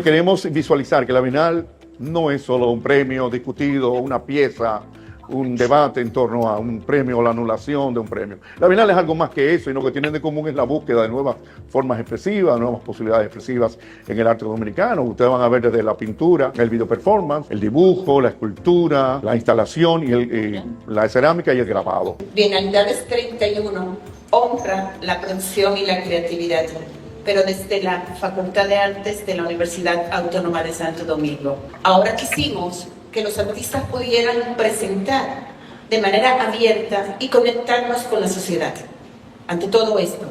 Queremos visualizar que la Bienal no es solo un premio discutido, una pieza, un debate en torno a un premio o la anulación de un premio. La Bienal es algo más que eso, y lo que tienen de común es la búsqueda de nuevas formas expresivas, nuevas posibilidades expresivas en el arte dominicano. Ustedes van a ver desde la pintura, el video performance, el dibujo, la escultura, la instalación y la cerámica y el grabado. Bienalidades 31 honra la producción y la creatividad, pero desde la Facultad de Artes de la Universidad Autónoma de Santo Domingo. Ahora quisimos que los artistas pudieran presentar de manera abierta y conectarnos con la sociedad. Ante todo esto,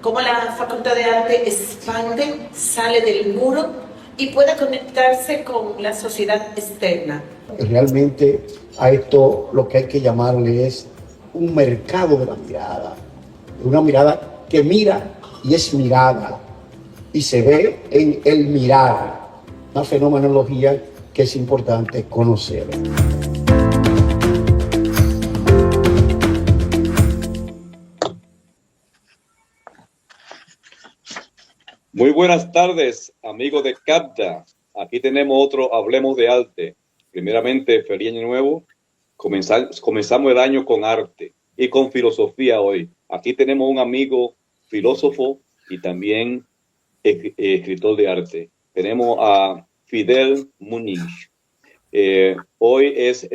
cómo la Facultad de Arte expande, sale del muro y pueda conectarse con la sociedad externa. Realmente a esto lo que hay que llamarle es un mercado de la mirada, una mirada que mira y es mirada, y se ve en el mirar, una fenomenología que es importante conocer. Muy buenas tardes, amigos de CAPDA. Aquí tenemos otro Hablemos de Arte. Primeramente, feliz año nuevo. Comenzamos el año con arte y con filosofía hoy. Aquí tenemos un amigo filósofo y también escritor de arte. Tenemos a Fidel Múnich. Hoy es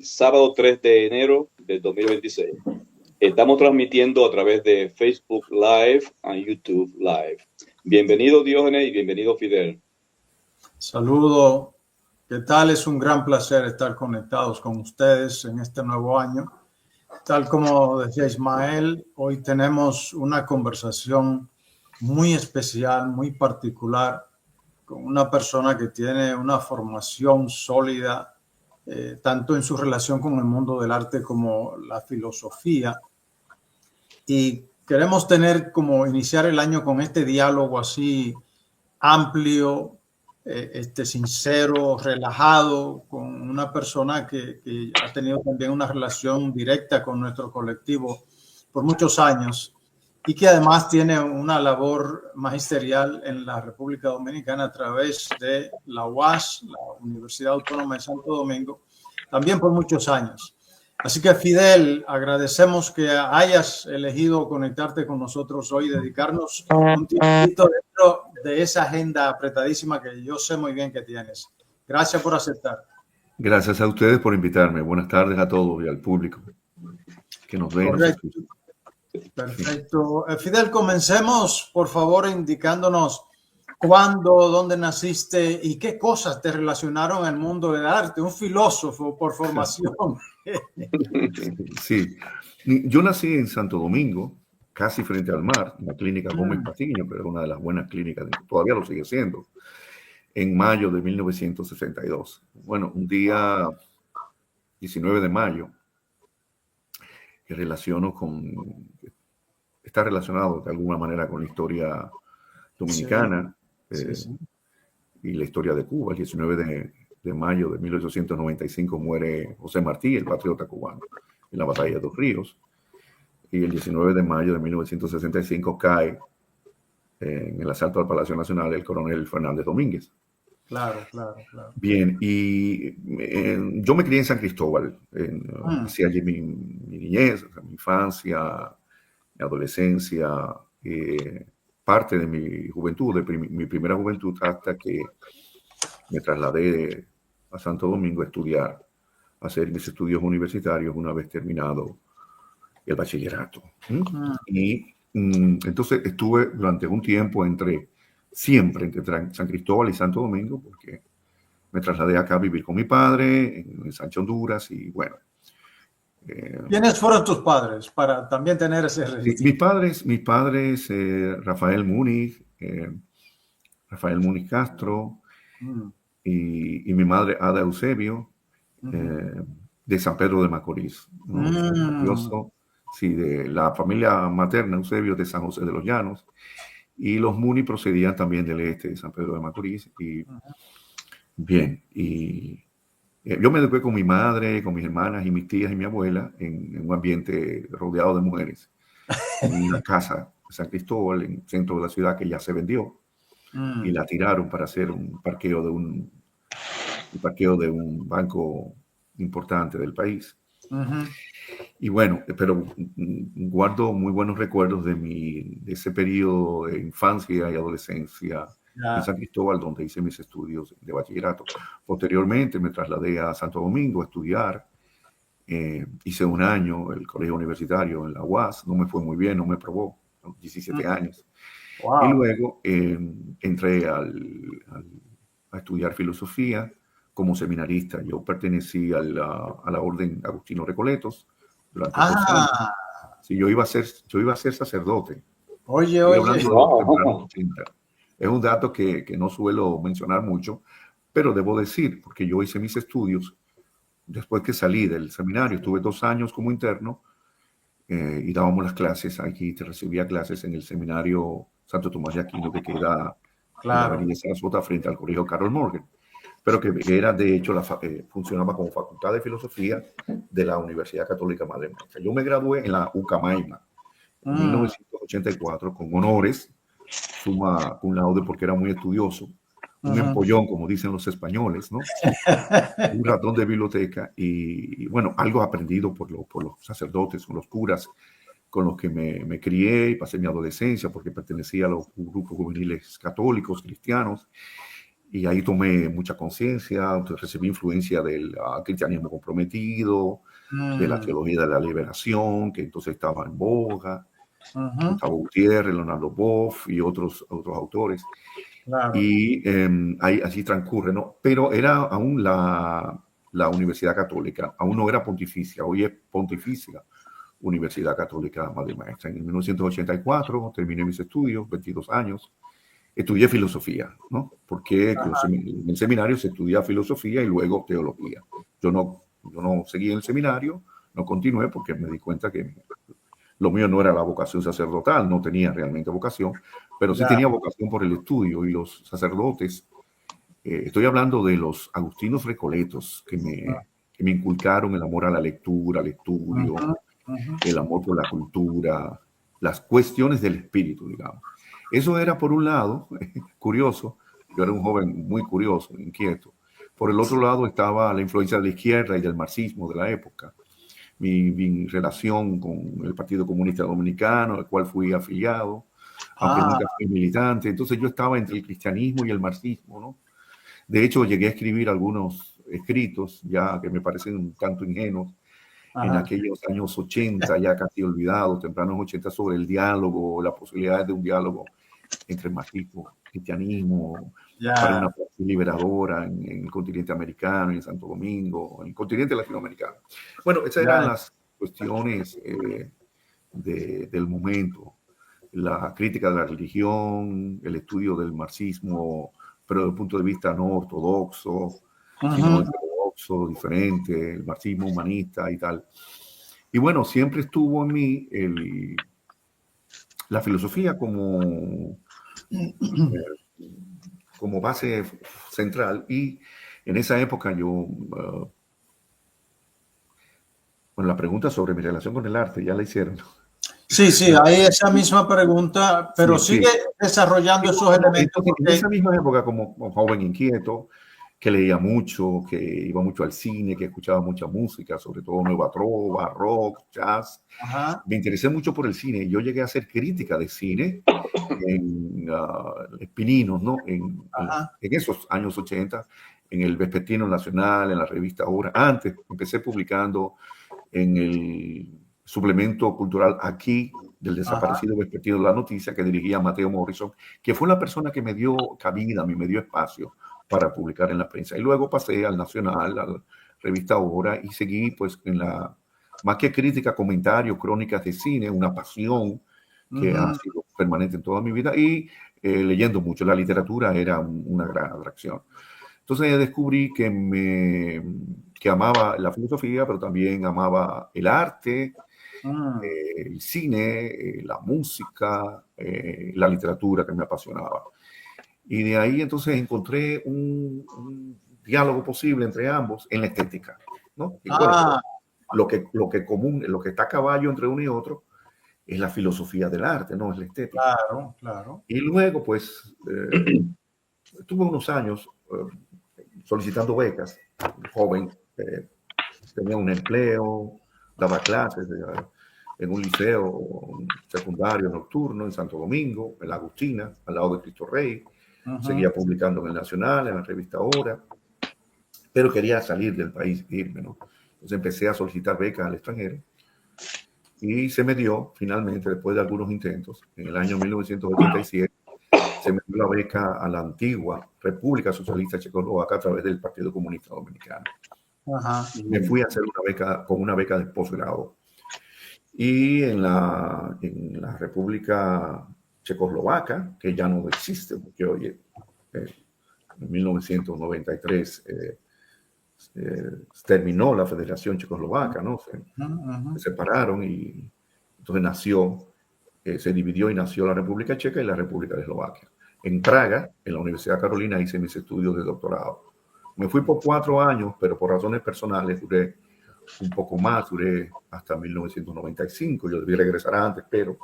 sábado 3 de enero del 2026. Estamos transmitiendo a través de Facebook Live y YouTube Live. Bienvenido Diógenes y bienvenido Fidel. Saludo. ¿Qué tal? Es un gran placer estar conectados con ustedes en este nuevo año. Tal como decía Ismael, hoy tenemos una conversación muy especial, muy particular, con una persona que tiene una formación sólida, tanto en su relación con el mundo del arte como la filosofía. Y queremos iniciar el año con este diálogo así amplio, sincero, relajado, con una persona que ha tenido también una relación directa con nuestro colectivo por muchos años y que además tiene una labor magisterial en la República Dominicana a través de la UAS, la Universidad Autónoma de Santo Domingo, también por muchos años. Así que, Fidel, agradecemos que hayas elegido conectarte con nosotros hoy y dedicarnos un tiempito dentro de esa agenda apretadísima que yo sé muy bien que tienes. Gracias por aceptar. Gracias a ustedes por invitarme. Buenas tardes a todos y al público que nos ve. Correcto. Perfecto. Fidel, comencemos, por favor, indicándonos cuándo, dónde naciste y qué cosas te relacionaron al mundo del arte. Un filósofo por formación. Sí. Yo nací en Santo Domingo, casi frente al mar, en la clínica Gómez Patiño, pero era una de las buenas clínicas, todavía lo sigue siendo, en mayo de 1962. Bueno, un día 19 de mayo, que está relacionado de alguna manera con la historia dominicana, sí. Y la historia de Cuba. El 19 de mayo de 1895 muere José Martí, el patriota cubano, en la batalla de Dos Ríos. Y el 19 de mayo de 1965 cae en el asalto al Palacio Nacional el coronel Fernández Domínguez. Claro. Bien, y yo me crié en San Cristóbal. Hice allí mi niñez, mi infancia, mi adolescencia, parte de mi juventud, mi primera juventud, hasta que me trasladé a Santo Domingo a estudiar, a hacer mis estudios universitarios una vez terminado el bachillerato. Y entonces estuve durante un tiempo siempre entre San Cristóbal y Santo Domingo, porque me trasladé acá a vivir con mi padre en Sancho Honduras y bueno. ¿Quiénes fueron tus padres para también tener ese registro? Mis padres Rafael Múnich Castro y mi madre Ada Eusebio de San Pedro de Macorís. Sí, de la familia materna Eusebio de San José de los Llanos, y los Muni procedían también del este de San Pedro de Macorís. Y bien, y yo me eduqué con mi madre, con mis hermanas y mis tías y mi abuela en un ambiente rodeado de mujeres, en una casa de San Cristóbal, en el centro de la ciudad, que ya se vendió. y la tiraron para hacer un parqueo de un banco importante del país. Y bueno, pero guardo muy buenos recuerdos de ese periodo de infancia y adolescencia en San Cristóbal, donde hice mis estudios de bachillerato. Posteriormente me trasladé a Santo Domingo a estudiar. Hice un año el colegio universitario en la UAS, no me fue muy bien, no me probó, 17 años. Wow. Y luego entré a estudiar filosofía como seminarista. Yo pertenecí a la orden Agustino Recoletos durante 2 años. Sí, yo iba a ser sacerdote. Oye. Es un dato que no suelo mencionar mucho, pero debo decir, porque yo hice mis estudios después que salí del seminario. Estuve 2 años como interno y dábamos las clases aquí, te recibía clases en el seminario Santo Tomás de Aquino, que queda en la avenida Sarasota frente al colegio Carol Morgan, pero que era de hecho, funcionaba como facultad de filosofía de la Universidad Católica Madre Maestra. Yo me gradué en la UCAMAIMA en 1984 con honores, summa cum laude, porque era muy estudioso, un empollón, como dicen los españoles, ¿no? Un ratón de biblioteca y bueno, algo aprendido por los sacerdotes, con los curas con los que me crié y pasé mi adolescencia, porque pertenecía a los grupos juveniles católicos, cristianos, y ahí tomé mucha conciencia, recibí influencia del cristianismo comprometido, de la teología de la liberación, que entonces estaba en boga, Gustavo Gutiérrez, Leonardo Boff y otros autores. Claro. Y ahí, así transcurre, ¿no? Pero era aún la Universidad Católica, aún no era pontificia, hoy es pontificia Universidad Católica Madre Maestra. En 1984 terminé mis estudios, 22 años, estudié filosofía, ¿no? Porque en el seminario se estudia filosofía y luego teología. Yo no seguí en el seminario, no continué porque me di cuenta que lo mío no era la vocación sacerdotal, no tenía realmente vocación, pero sí tenía vocación por el estudio. Y los sacerdotes, estoy hablando de los agustinos recoletos que me inculcaron el amor a la lectura, al estudio, el amor por la cultura, las cuestiones del espíritu, digamos. Eso era, por un lado, curioso. Yo era un joven muy curioso, inquieto. Por el otro lado estaba la influencia de la izquierda y del marxismo de la época. Mi relación con el Partido Comunista Dominicano, al cual fui afiliado, aunque nunca fui militante. Entonces yo estaba entre el cristianismo y el marxismo, ¿no? De hecho, llegué a escribir algunos escritos, ya que me parecen un tanto ingenuos, en aquellos años 80, ya casi olvidados, tempranos 80, sobre el diálogo, las posibilidades de un diálogo entre marxismo y cristianismo, para una paz liberadora en el continente americano, en Santo Domingo, en el continente latinoamericano. Bueno, esas eran las cuestiones del momento. La crítica de la religión, el estudio del marxismo, pero desde el punto de vista no ortodoxo, sino ortodoxo, diferente, el marxismo humanista y tal. Y bueno, siempre estuvo en mí la filosofía como base central. Y en esa época yo, bueno, la pregunta sobre mi relación con el arte ya la hicieron. Sí, hay esa misma pregunta, pero sigue desarrollando esos elementos. En esa misma época, como joven inquieto, que leía mucho, que iba mucho al cine, que escuchaba mucha música, sobre todo nueva trova, rock, jazz. Me interesé mucho por el cine y yo llegué a hacer crítica de cine en Pininos, ¿no? En esos años 80, en el Vespertino Nacional, en la revista Hora. Antes empecé publicando en el suplemento cultural Aquí, del desaparecido Vespertino La Noticia, que dirigía Mateo Morrison, que fue la persona que me dio cabida, me dio espacio para publicar en la prensa. Y luego pasé al Nacional, a la revista Hora, y seguí pues en más que crítica, comentario, crónicas de cine, una pasión que ha sido permanente en toda mi vida, y leyendo mucho. La literatura era una gran atracción. Entonces descubrí que amaba la filosofía, pero también amaba el arte, el cine, la música, la literatura, que me apasionaba. Y de ahí entonces encontré un diálogo posible entre ambos en la estética, ¿no? Y bueno, lo que está a caballo entre uno y otro es la filosofía del arte, no es la estética. Claro, claro. Y luego, pues, estuve unos años solicitando becas. Joven, tenía un empleo, daba clases en un liceo secundario nocturno en Santo Domingo, en La Agustina, al lado de Cristo Rey. Seguía publicando en el Nacional, en la revista Hora, pero quería salir del país, irme, ¿no? Entonces empecé a solicitar becas al extranjero y se me dio, finalmente, después de algunos intentos, en el año 1987, se me dio la beca a la antigua República Socialista Checoslovaca a través del Partido Comunista Dominicano. Y me fui a hacer una beca de posgrado. Y en la República Checoslovaca, que ya no existe, porque oye, en 1993 terminó la Federación Checoslovaca, ¿no? Se separaron y entonces se dividió y nació la República Checa y la República de Eslovaquia. En Praga, en la Universidad Carolina, hice mis estudios de doctorado. Me fui por 4 años, pero por razones personales duré un poco más, duré hasta 1995. Yo debí regresar antes, pero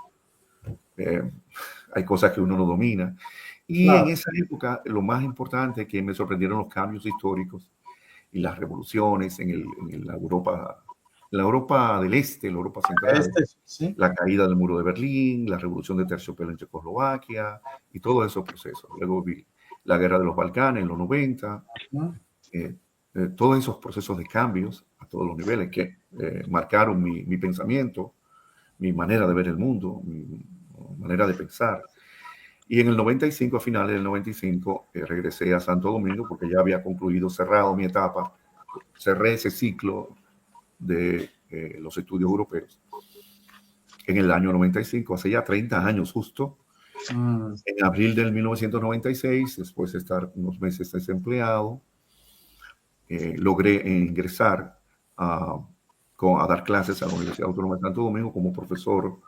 hay cosas que uno no domina. Y en esa época, lo más importante es que me sorprendieron los cambios históricos y las revoluciones en la Europa del Este, la Europa Central, ¿sí? La caída del muro de Berlín, la revolución de terciopelo en Checoslovaquia y todos esos procesos. Luego vi la guerra de los Balcanes en los 90, todos esos procesos de cambios a todos los niveles que marcaron mi pensamiento, mi manera de ver el mundo, mi manera de pensar. Y en el 95, a finales del 95, regresé a Santo Domingo porque ya había cerrado mi etapa, cerré ese ciclo de los estudios europeos en el año 95, hace ya 30 años justo. En abril del 1996, después de estar unos meses desempleado, logré ingresar a dar clases a la Universidad Autónoma de Santo Domingo como profesor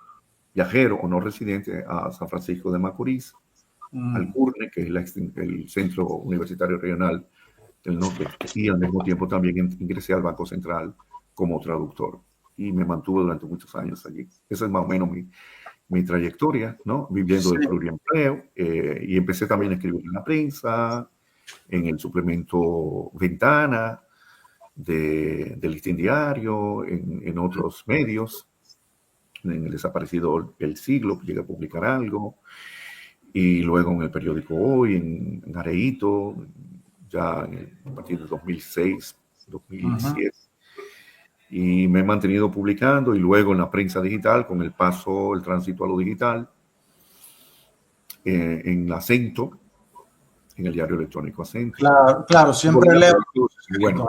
viajero o no residente a San Francisco de Macorís, al CURNE, que es el Centro Universitario Regional del Norte, y al mismo tiempo también ingresé al Banco Central como traductor y me mantuve durante muchos años allí. Esa es más o menos mi trayectoria, ¿no? Viviendo del pluriempleo, y empecé también a escribir en la prensa, en el suplemento Ventana, del Listín Diario, en otros medios, en el desaparecido El Siglo, llegué a publicar algo, y luego en el periódico Hoy, en Areito, ya a partir de 2006, 2007. Y me he mantenido publicando, y luego en la prensa digital, con el tránsito a lo digital, en Acento, en el diario electrónico Acento. Claro, siempre leo. Bueno,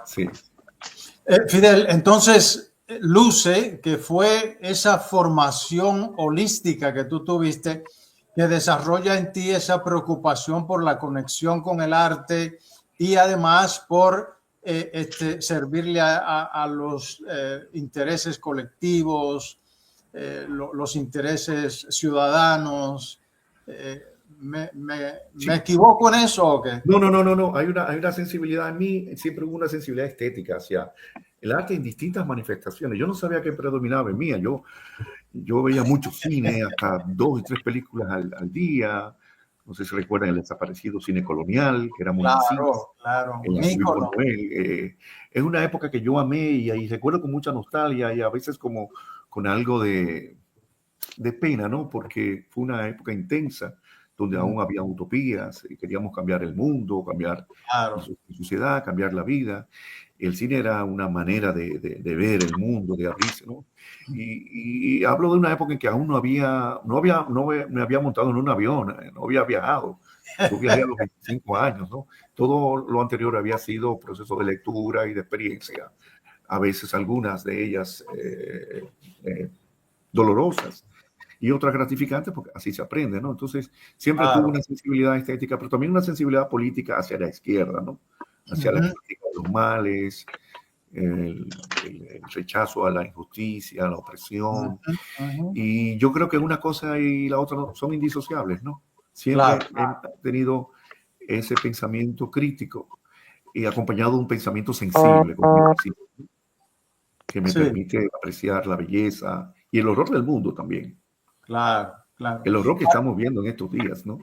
sí. Fidel, entonces, luce que fue esa formación holística que tú tuviste que desarrolla en ti esa preocupación por la conexión con el arte y además por servirle a los intereses colectivos, los intereses ciudadanos. ¿Me equivoco en eso o qué? No. Hay una sensibilidad en mí, siempre hubo una sensibilidad estética hacia el arte en distintas manifestaciones. Yo no sabía qué predominaba en mí. Yo veía mucho cine, hasta 2 y 3 películas al día. No sé si recuerdan el desaparecido cine colonial, que era muy claro. Es una época que yo amé y recuerdo con mucha nostalgia y a veces como con algo de pena, ¿no? Porque fue una época intensa donde aún había utopías y queríamos cambiar el mundo, cambiar la sociedad, cambiar la vida. El cine era una manera de ver el mundo, de abrirse, ¿no? Y hablo de una época en que aún no me había montado en un avión, no había viajado. Yo viajé a los 25 años, ¿no? Todo lo anterior había sido proceso de lectura y de experiencia, a veces algunas de ellas dolorosas y otras gratificantes, porque así se aprende, ¿no? Entonces, siempre tuve una sensibilidad estética, pero también una sensibilidad política hacia la izquierda, ¿no? Hacia la crítica de los males, el rechazo a la injusticia, a la opresión. Y yo creo que una cosa y la otra son indisociables, ¿no? Siempre he tenido ese pensamiento crítico y acompañado de un pensamiento sensible, que me permite apreciar la belleza y el horror del mundo también. Claro, claro. El horror que estamos viendo en estos días, ¿no?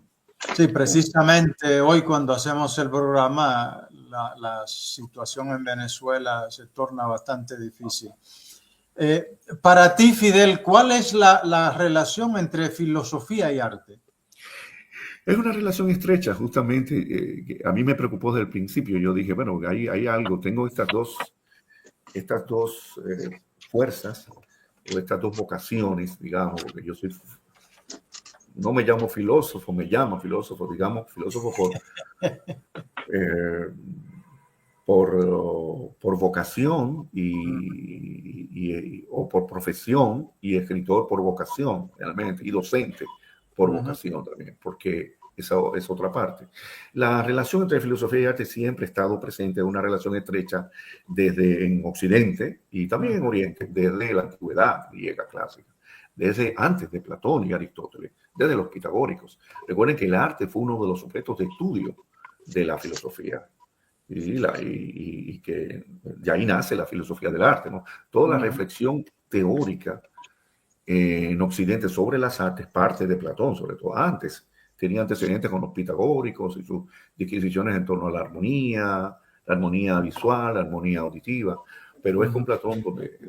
Sí, precisamente hoy cuando hacemos el programa, la situación en Venezuela se torna bastante difícil. Para ti, Fidel, ¿cuál es la relación entre filosofía y arte? Es una relación estrecha, justamente. Que a mí me preocupó desde el principio. Yo dije, bueno, hay algo. Tengo estas dos fuerzas, o estas dos vocaciones, digamos, porque yo no me llamo filósofo, me llamo filósofo, digamos, filósofo por vocación o por profesión, y escritor por vocación, realmente, y docente por vocación también, porque esa es otra parte. La relación entre filosofía y arte siempre ha estado presente, una relación estrecha desde en Occidente y también en Oriente, desde la antigüedad griega clásica, desde antes de Platón y Aristóteles, desde los pitagóricos. Recuerden que el arte fue uno de los objetos de estudio de la filosofía. Y que de ahí nace la filosofía del arte, ¿no? Toda la reflexión teórica en Occidente sobre las artes parte de Platón, sobre todo antes. Tenía antecedentes con los pitagóricos y sus disquisiciones en torno a la armonía visual, la armonía auditiva, pero es con Platón donde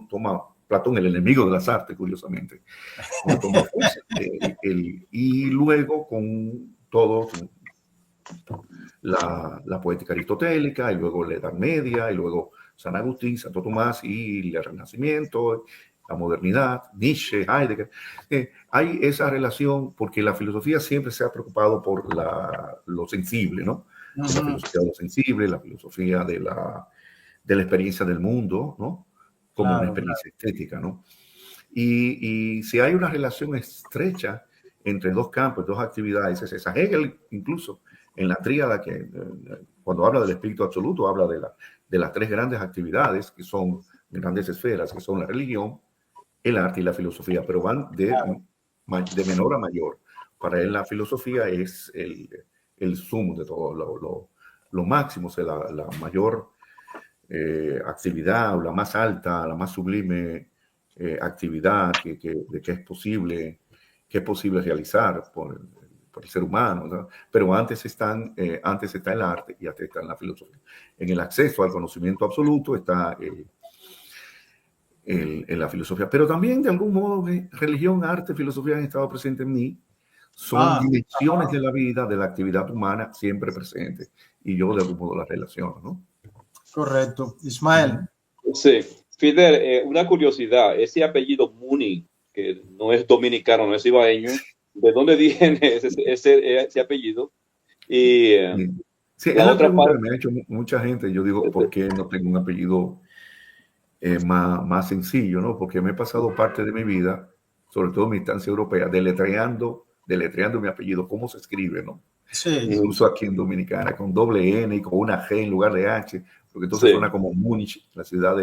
toma Platón, el enemigo de las artes, curiosamente, toma fuerza. Y luego con todo la poética aristotélica, y luego la Edad Media, y luego San Agustín, Santo Tomás, y el Renacimiento, la modernidad, Nietzsche, Heidegger. Hay esa relación porque la filosofía siempre se ha preocupado por lo sensible, ¿no? La filosofía de lo sensible, la filosofía de la experiencia del mundo, ¿no? Como una experiencia estética, ¿no? Y si hay una relación estrecha entre dos campos, dos actividades, es esa. Hegel, incluso, en la tríada, que cuando habla del espíritu absoluto, habla de las tres grandes actividades, que son grandes esferas, que son la religión, el arte y la filosofía, pero van de menor a mayor. Para él la filosofía es el sumo de todo, lo máximo, o sea, la mayor actividad, o la más alta, la más sublime actividad que es posible realizar por el ser humano, ¿no? Pero antes está el arte y antes está la filosofía. En el acceso al conocimiento absoluto está en la filosofía, pero también de algún modo religión, arte, filosofía han estado presentes en mí. Son dimensiones de la vida, de la actividad humana siempre presentes, y yo de algún modo las relaciono, ¿no? Correcto. Ismael. Sí. Fidel, una curiosidad, ese apellido Muni, que no es dominicano, no es ibaeño, ¿de dónde viene ese apellido? Y sí, la otra pregunta que me ha hecho mucha gente. Yo digo, ¿por qué no tengo un apellido más sencillo, ¿no? Porque me he pasado parte de mi vida, sobre todo en mi instancia europea, deletreando mi apellido, cómo se escribe, ¿no? Sí. Incluso aquí en Dominicana, con doble N y con una G en lugar de H, porque entonces suena como Múnich, la ciudad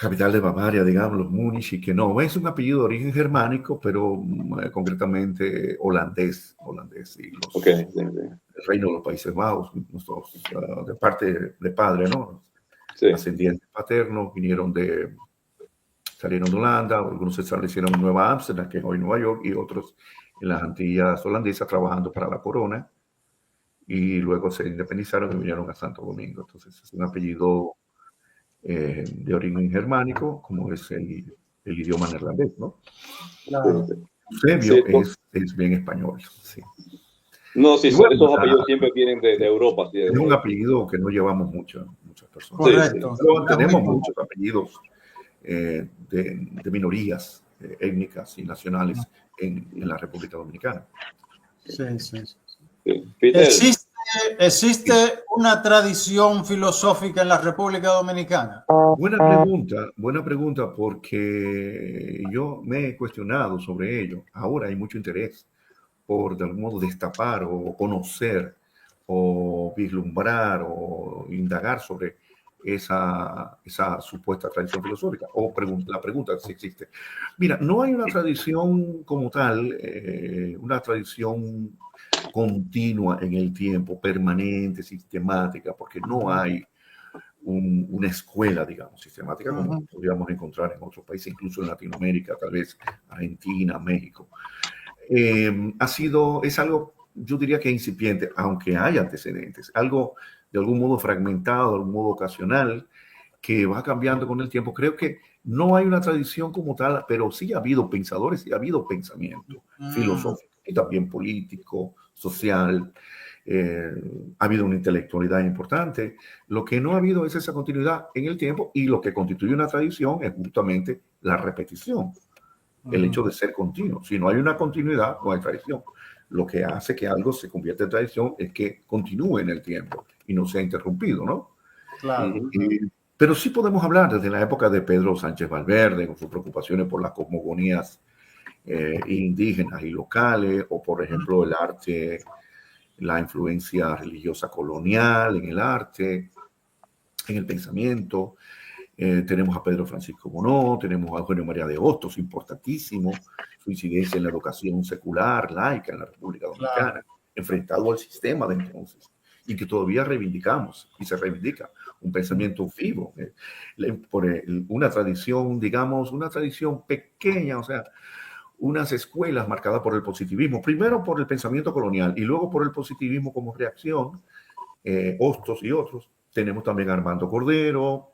capital de Bavaria, digamos, los Múnich, y que no, es un apellido de origen germánico, pero concretamente holandés, y el reino de los Países Bajos, nosotros, de parte de padre, ¿no? Sí. Ascendientes paternos salieron de Holanda, algunos se establecieron en Nueva Ámsterdam, que es hoy Nueva York, y otros en las Antillas holandesas trabajando para la corona, y luego se independizaron y vinieron a Santo Domingo. Entonces es un apellido de origen germánico, como es el idioma neerlandés, ¿no? Claro. Eusebio es bien español, sí. No, sí, bueno, esos apellidos siempre vienen de Europa. Sí, es un apellido que no llevamos muchas personas. Correcto. Sí. Pero tenemos muchos apellidos de minorías étnicas y nacionales en la República Dominicana. Sí. ¿Existe una tradición filosófica en la República Dominicana? Buena pregunta, porque yo me he cuestionado sobre ello. Ahora hay mucho interés por, de algún modo, destapar o conocer o vislumbrar o indagar sobre esa supuesta tradición filosófica, o la pregunta si existe. Mira, no hay una tradición como tal, una tradición continua en el tiempo, permanente, sistemática, porque no hay una escuela, digamos, sistemática, como podríamos encontrar en otros países, incluso en Latinoamérica, tal vez Argentina, México. Es algo, yo diría que incipiente, aunque hay antecedentes, algo de algún modo fragmentado, de algún modo ocasional, que va cambiando con el tiempo. Creo que no hay una tradición como tal, pero sí ha habido pensadores y ha habido pensamiento filosófico y también político, social. Ha habido una intelectualidad importante. Lo que no ha habido es esa continuidad en el tiempo, y lo que constituye una tradición es justamente la repetición, el hecho de ser continuo. Si no hay una continuidad, no hay tradición. Lo que hace que algo se convierta en tradición es que continúe en el tiempo y no sea interrumpido, ¿no? Claro. Pero sí podemos hablar desde la época de Pedro Sánchez Valverde, con sus preocupaciones por las cosmogonías indígenas y locales, o por ejemplo el arte, la influencia religiosa colonial en el arte, en el pensamiento. Tenemos a Pedro Francisco Monod, tenemos a Eugenio María de Hostos, importantísimo, su incidencia en la educación secular, laica en la República Dominicana, enfrentado al sistema de entonces, y que todavía reivindicamos, y se reivindica un pensamiento vivo, por una tradición, digamos, una tradición pequeña, o sea, unas escuelas marcadas por el positivismo, primero por el pensamiento colonial y luego por el positivismo como reacción, Hostos y otros. Tenemos también a Armando Cordero,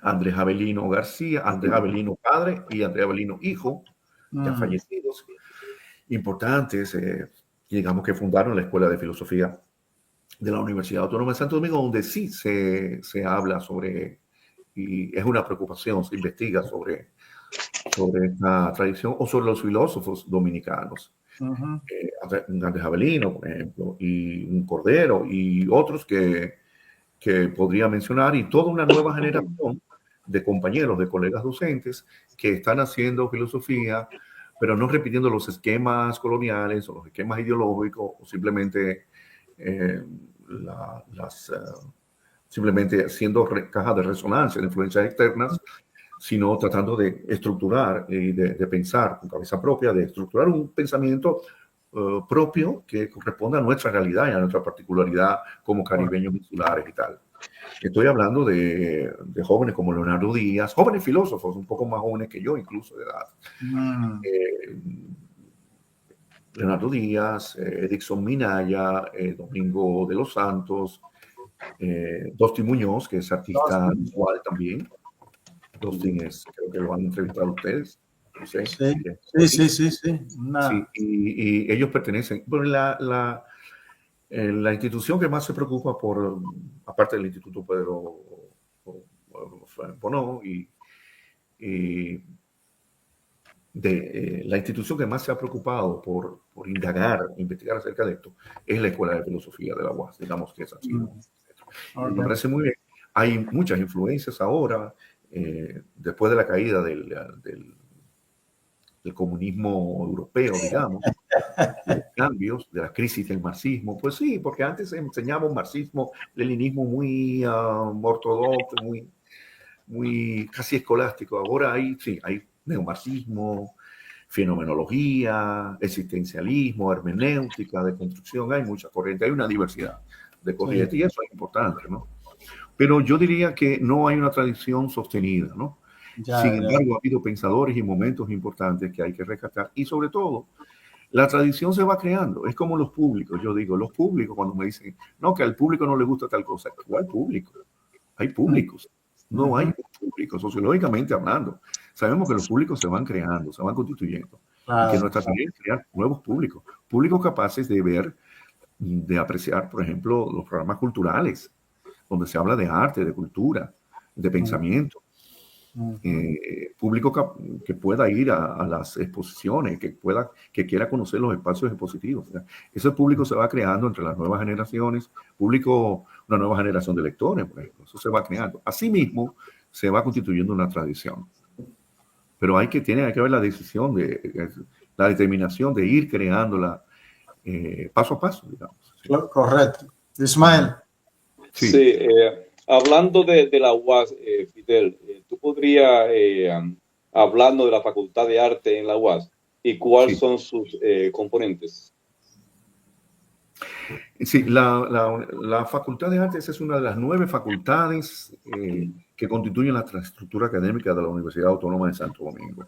Andrés Avelino García, Andrés Avelino padre y Andrés Avelino hijo, ya fallecidos, importantes, digamos, que fundaron la Escuela de Filosofía de la Universidad Autónoma de Santo Domingo, donde sí se habla sobre, y es una preocupación, se investiga sobre esta tradición, o sobre los filósofos dominicanos. Andrés Avelino, por ejemplo, y un Cordero, y otros que podría mencionar, y toda una nueva generación de compañeros, de colegas docentes que están haciendo filosofía, pero no repitiendo los esquemas coloniales o los esquemas ideológicos, o simplemente simplemente siendo caja de resonancia de influencias externas, sino tratando de estructurar y de pensar con cabeza propia, de estructurar un pensamiento propio que corresponda a nuestra realidad y a nuestra particularidad como caribeños insulares y tal. Estoy hablando de jóvenes como Leonardo Díaz, jóvenes filósofos, un poco más jóvenes que yo, incluso de edad. Leonardo Díaz, Edixson Minaya, Domingo de los Santos, Dosti Muñoz, que es artista visual también. Dosti creo que lo han entrevistado a ustedes. No sé. Sí. Sí, y ellos pertenecen. Bueno, la institución que más se preocupa por, aparte del Instituto Pedro Bono, la institución que más se ha preocupado por investigar acerca de esto, es la Escuela de Filosofía de la UAS. Digamos que es así. Me parece muy bien. Hay muchas influencias ahora, después de la caída del comunismo europeo, digamos, de los cambios, de la crisis del marxismo. Pues sí, porque antes enseñaba un marxismo, leninismo muy ortodoxo, muy casi escolástico. Ahora hay neomarxismo, fenomenología, existencialismo, hermenéutica, de construcción, hay mucha corriente, hay una diversidad de corrientes, y eso es importante, ¿no? Pero yo diría que no hay una tradición sostenida, ¿no? Sin embargo, ha habido pensadores y momentos importantes que hay que rescatar, y sobre todo, la tradición se va creando. Es como los públicos. Yo digo, los públicos, cuando me dicen, no, que al público no le gusta tal cosa, ¿cuál público? Hay públicos. No hay públicos, sociológicamente hablando. Sabemos que los públicos se van creando, se van constituyendo. Y que nuestra tarea es crear nuevos públicos. Públicos capaces de ver, de apreciar, por ejemplo, los programas culturales, donde se habla de arte, de cultura, de pensamiento. Público que pueda ir a las exposiciones, que quiera conocer los espacios expositivos. O sea, ese público se va creando entre las nuevas generaciones, una nueva generación de lectores, por ejemplo. Eso se va creando. Asimismo, se va constituyendo una tradición. Pero tiene que haber la decisión, la determinación de ir creándola paso a paso, digamos. ¿Sí? Correcto. Ismael. Sí, hablando de la UAS, Fidel, ¿tú podrías hablarnos de la Facultad de Arte en la UAS y cuáles son sus componentes? Sí, la Facultad de Artes es una de las 9 facultades que constituyen la estructura académica de la Universidad Autónoma de Santo Domingo.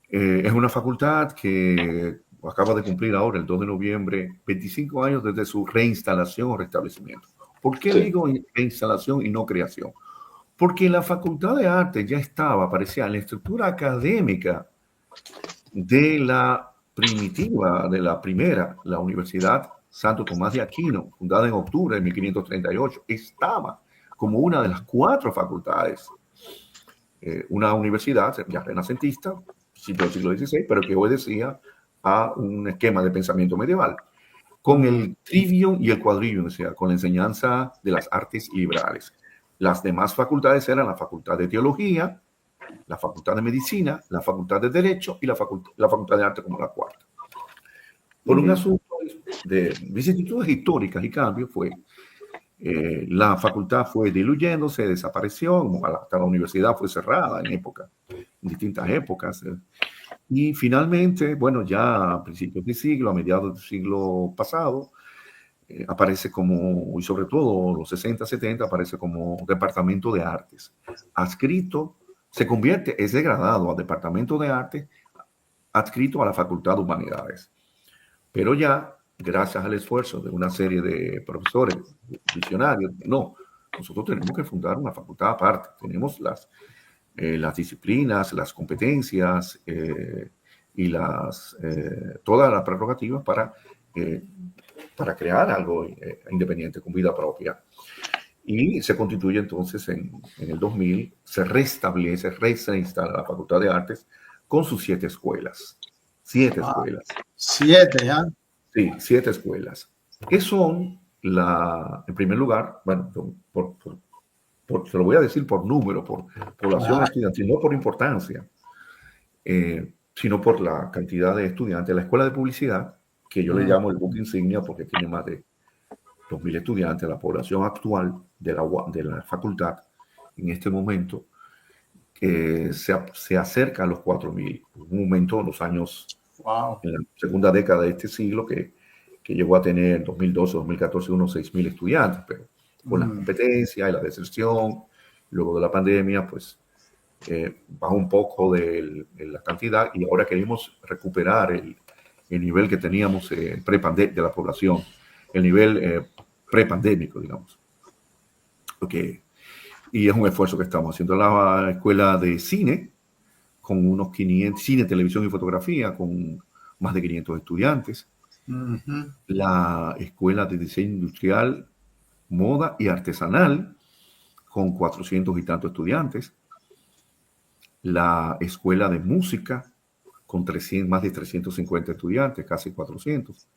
Es una facultad que acaba de cumplir ahora, el 2 de noviembre, 25 años desde su reinstalación o restablecimiento. ¿Por qué digo reinstalación y no creación? Porque la Facultad de Artes ya estaba, aparecía en la estructura académica de la primitiva, de la primera, la Universidad Santo Tomás de Aquino, fundada en octubre de 1538, estaba como una de las 4 facultades. Una universidad ya renacentista, del siglo XVI, pero que obedecía a un esquema de pensamiento medieval, con el trivium y el quadrivium, o sea, con la enseñanza de las artes liberales. Las demás facultades eran la Facultad de Teología, la Facultad de Medicina, la Facultad de Derecho y la Facultad de Arte como la 4ª. Por un asunto de vicisitudes históricas y cambios, la facultad fue diluyéndose, desapareció, hasta la universidad fue cerrada en distintas épocas. Y finalmente, bueno, ya a principios del siglo, a mediados del siglo pasado, aparece como, y sobre todo los 60, 70, aparece como Departamento de Artes. Adscrito, se convierte, es degradado a Departamento de Arte, adscrito a la Facultad de Humanidades. Pero ya, gracias al esfuerzo de una serie de profesores visionarios, no, nosotros tenemos que fundar una facultad aparte. Tenemos las disciplinas, las competencias y todas las prerrogativas para crear algo independiente, con vida propia. Y se constituye entonces en el 2000, se reinstala la Facultad de Artes con sus 7 escuelas. 7 escuelas. 7, ¿ya? Sí, 7 escuelas. Que son, en primer lugar, bueno, se lo voy a decir por número, por población estudiantil, no por importancia, sino por la cantidad de estudiantes. La Escuela de Publicidad, que yo le llamo el buque insignia porque tiene más de 2.000 estudiantes, la población actual de la facultad en este momento se acerca a los 4.000. Un momento en los años, en la segunda década de este siglo, que llegó a tener en 2012, 2014 unos 6.000 estudiantes, pero con la competencia y la deserción, luego de la pandemia, pues bajó un poco de la cantidad y ahora queremos recuperar el nivel que teníamos de la población, el nivel prepandémico, digamos. Y es un esfuerzo que estamos haciendo. La escuela de cine, con unos 500, cine, televisión y fotografía, con más de 500 estudiantes. La escuela de diseño industrial, moda y artesanal, con 400 y tantos estudiantes. La escuela de música, con más de 350 estudiantes, casi 400.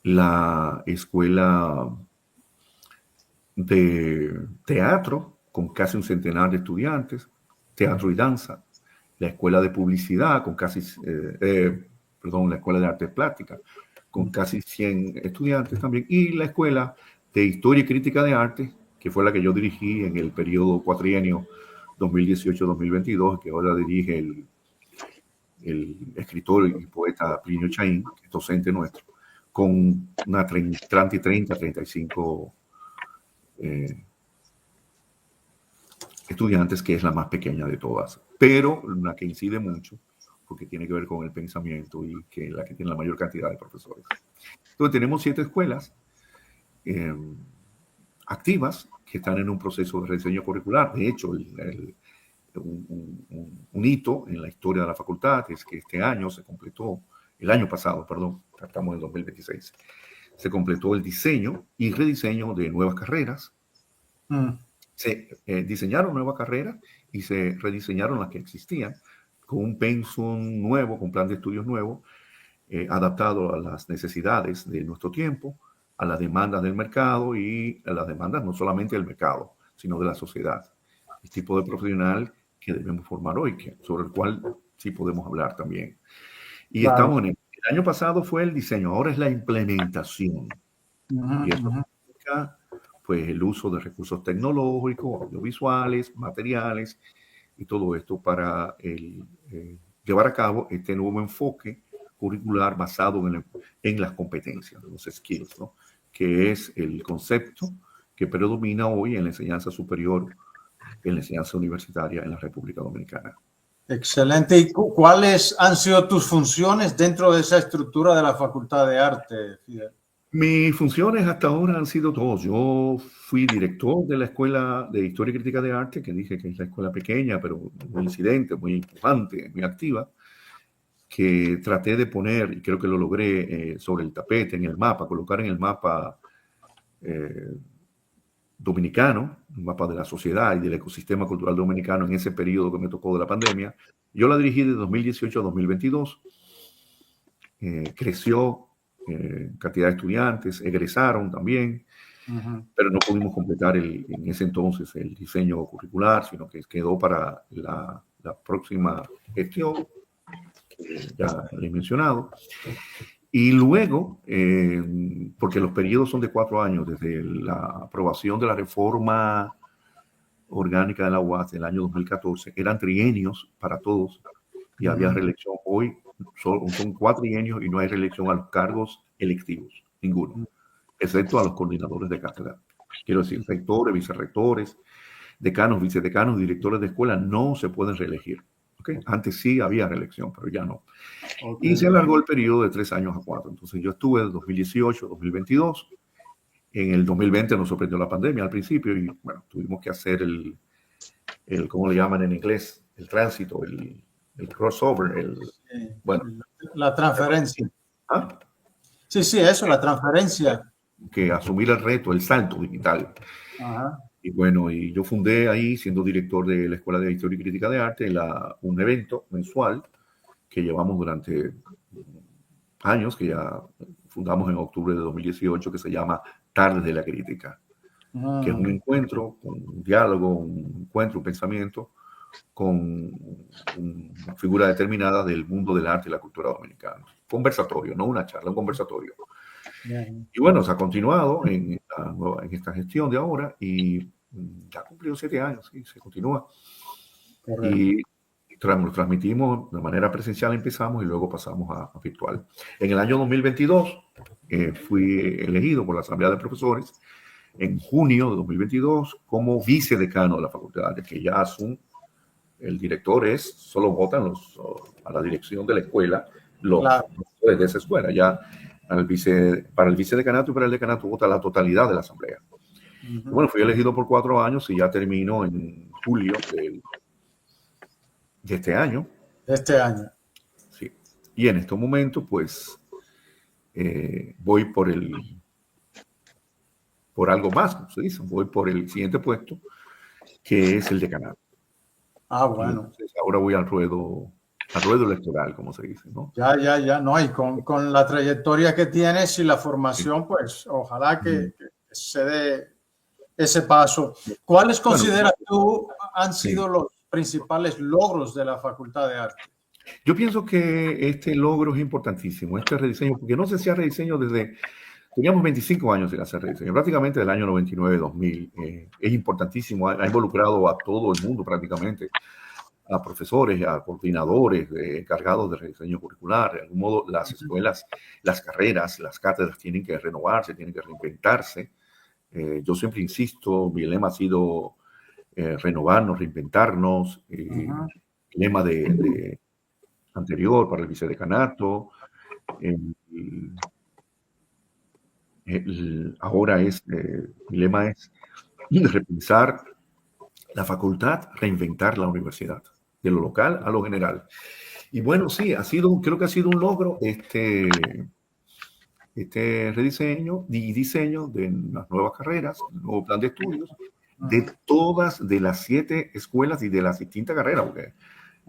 La escuela de teatro, con casi un centenar de estudiantes, teatro y danza. La escuela de publicidad, con casi, la escuela de artes plásticas, con casi 100 estudiantes también. Y la escuela de historia y crítica de arte, que fue la que yo dirigí en el periodo cuatrienio 2018-2022, que ahora dirige el escritor y poeta Plinio Chaín, que es docente nuestro, con una 35 estudiantes, que es la más pequeña de todas, pero la que incide mucho, porque tiene que ver con el pensamiento y que la que tiene la mayor cantidad de profesores. Entonces tenemos 7 escuelas activas que están en un proceso de rediseño curricular. De hecho, un hito en la historia de la facultad es que este año se completó, el año pasado, perdón, estamos en 2026, se completó el diseño y rediseño de nuevas carreras. Se diseñaron nuevas carreras y se rediseñaron las que existían con un pensum nuevo, con plan de estudios nuevo, adaptado a las necesidades de nuestro tiempo, a las demandas del mercado y a las demandas no solamente del mercado, sino de la sociedad. El tipo de profesional que debemos formar hoy, sobre el cual sí podemos hablar también. Y claro, estamos en el año pasado fue el diseño, ahora es la implementación. Y eso significa pues el uso de recursos tecnológicos, audiovisuales, materiales y todo esto para llevar a cabo este nuevo enfoque curricular basado en las competencias, los skills, ¿no? Que es el concepto que predomina hoy en la enseñanza superior, en la enseñanza universitaria en la República Dominicana. Excelente. ¿Y cuáles han sido tus funciones dentro de esa estructura de la Facultad de Arte, Fidel? Mis funciones hasta ahora han sido dos. Yo fui director de la Escuela de Historia y Crítica de Arte, que dije que es la escuela pequeña, pero muy incidente, muy importante, muy activa, que traté de poner, y creo que lo logré, sobre el tapete, en el mapa, colocar en el mapa dominicano, un mapa de la sociedad y del ecosistema cultural dominicano en ese periodo que me tocó de la pandemia. Yo la dirigí de 2018 a 2022. Creció cantidad de estudiantes, egresaron también, pero no pudimos completar en ese entonces el diseño curricular, sino que quedó para la próxima gestión, que ya le he mencionado. Y luego, porque los periodos son de 4 años, desde la aprobación de la reforma orgánica de la UAS del año 2014, eran trienios para todos y había reelección. Hoy son 4 trienios y no hay reelección a los cargos electivos, ninguno, excepto a los coordinadores de cátedra. Quiero decir, rectores, vicerrectores, decanos, vicedecanos, directores de escuela no se pueden reelegir. ¿Okay? Antes sí había reelección, pero ya no. Okay. Y se alargó el periodo de 3 años a 4. Entonces yo estuve de 2018 a 2022. En el 2020 nos sorprendió la pandemia al principio y bueno, tuvimos que hacer el ¿cómo le llaman en inglés? El tránsito, el crossover, bueno. La transferencia. ¿Ah? Sí, eso, la transferencia. Que asumir el reto, el salto digital. Ajá. Y bueno, y yo fundé ahí, siendo director de la Escuela de Historia y Crítica de Arte, un evento mensual que llevamos durante años, que ya fundamos en octubre de 2018, que se llama Tardes de la Crítica, que es un encuentro, un diálogo, un encuentro, un pensamiento con una figura determinada del mundo del arte y la cultura dominicana. Conversatorio, no una charla, un conversatorio. Y bueno, se ha continuado en esta gestión de ahora y ya cumplió 7 años, sí, se continúa. Correcto. Y lo transmitimos de manera presencial, empezamos y luego pasamos a virtual. En el año 2022 fui elegido por la Asamblea de Profesores en junio de 2022 como vicedecano de la Facultad de Arte, que ya el director solo votan a la dirección de la escuela los profesores de esa escuela. Ya para el vicedecanato y para el decanato vota la totalidad de la asamblea. Bueno, fui elegido por 4 años y ya termino en julio de este año. Sí. Y en este momento, pues, voy por algo más, como se dice, voy por el siguiente puesto, que es el decanato. Ah, bueno. Entonces, ahora voy al ruedo electoral, como se dice, ¿no? Ya, no, y con la trayectoria que tienes y la formación, sí, pues ojalá que se dé ese paso. ¿Cuáles consideras tú han sido los principales logros de la Facultad de Arte? Yo pienso que este logro es importantísimo, este rediseño, porque no se hacía rediseño teníamos 25 años sin hacer rediseño, prácticamente del año 99-2000. Es importantísimo, ha involucrado a todo el mundo prácticamente, a profesores, a coordinadores encargados de rediseño curricular. De algún modo, las escuelas, las carreras, las cátedras tienen que renovarse, tienen que reinventarse. Yo siempre insisto, mi lema ha sido renovarnos, reinventarnos. El lema anterior para el vicedecanato. Ahora mi lema es repensar la facultad, reinventar la universidad, de lo local a lo general. Y bueno, sí, creo que ha sido un logro este rediseño y diseño de las nuevas carreras, el nuevo plan de estudios, de las 7 escuelas y de las distintas carreras, porque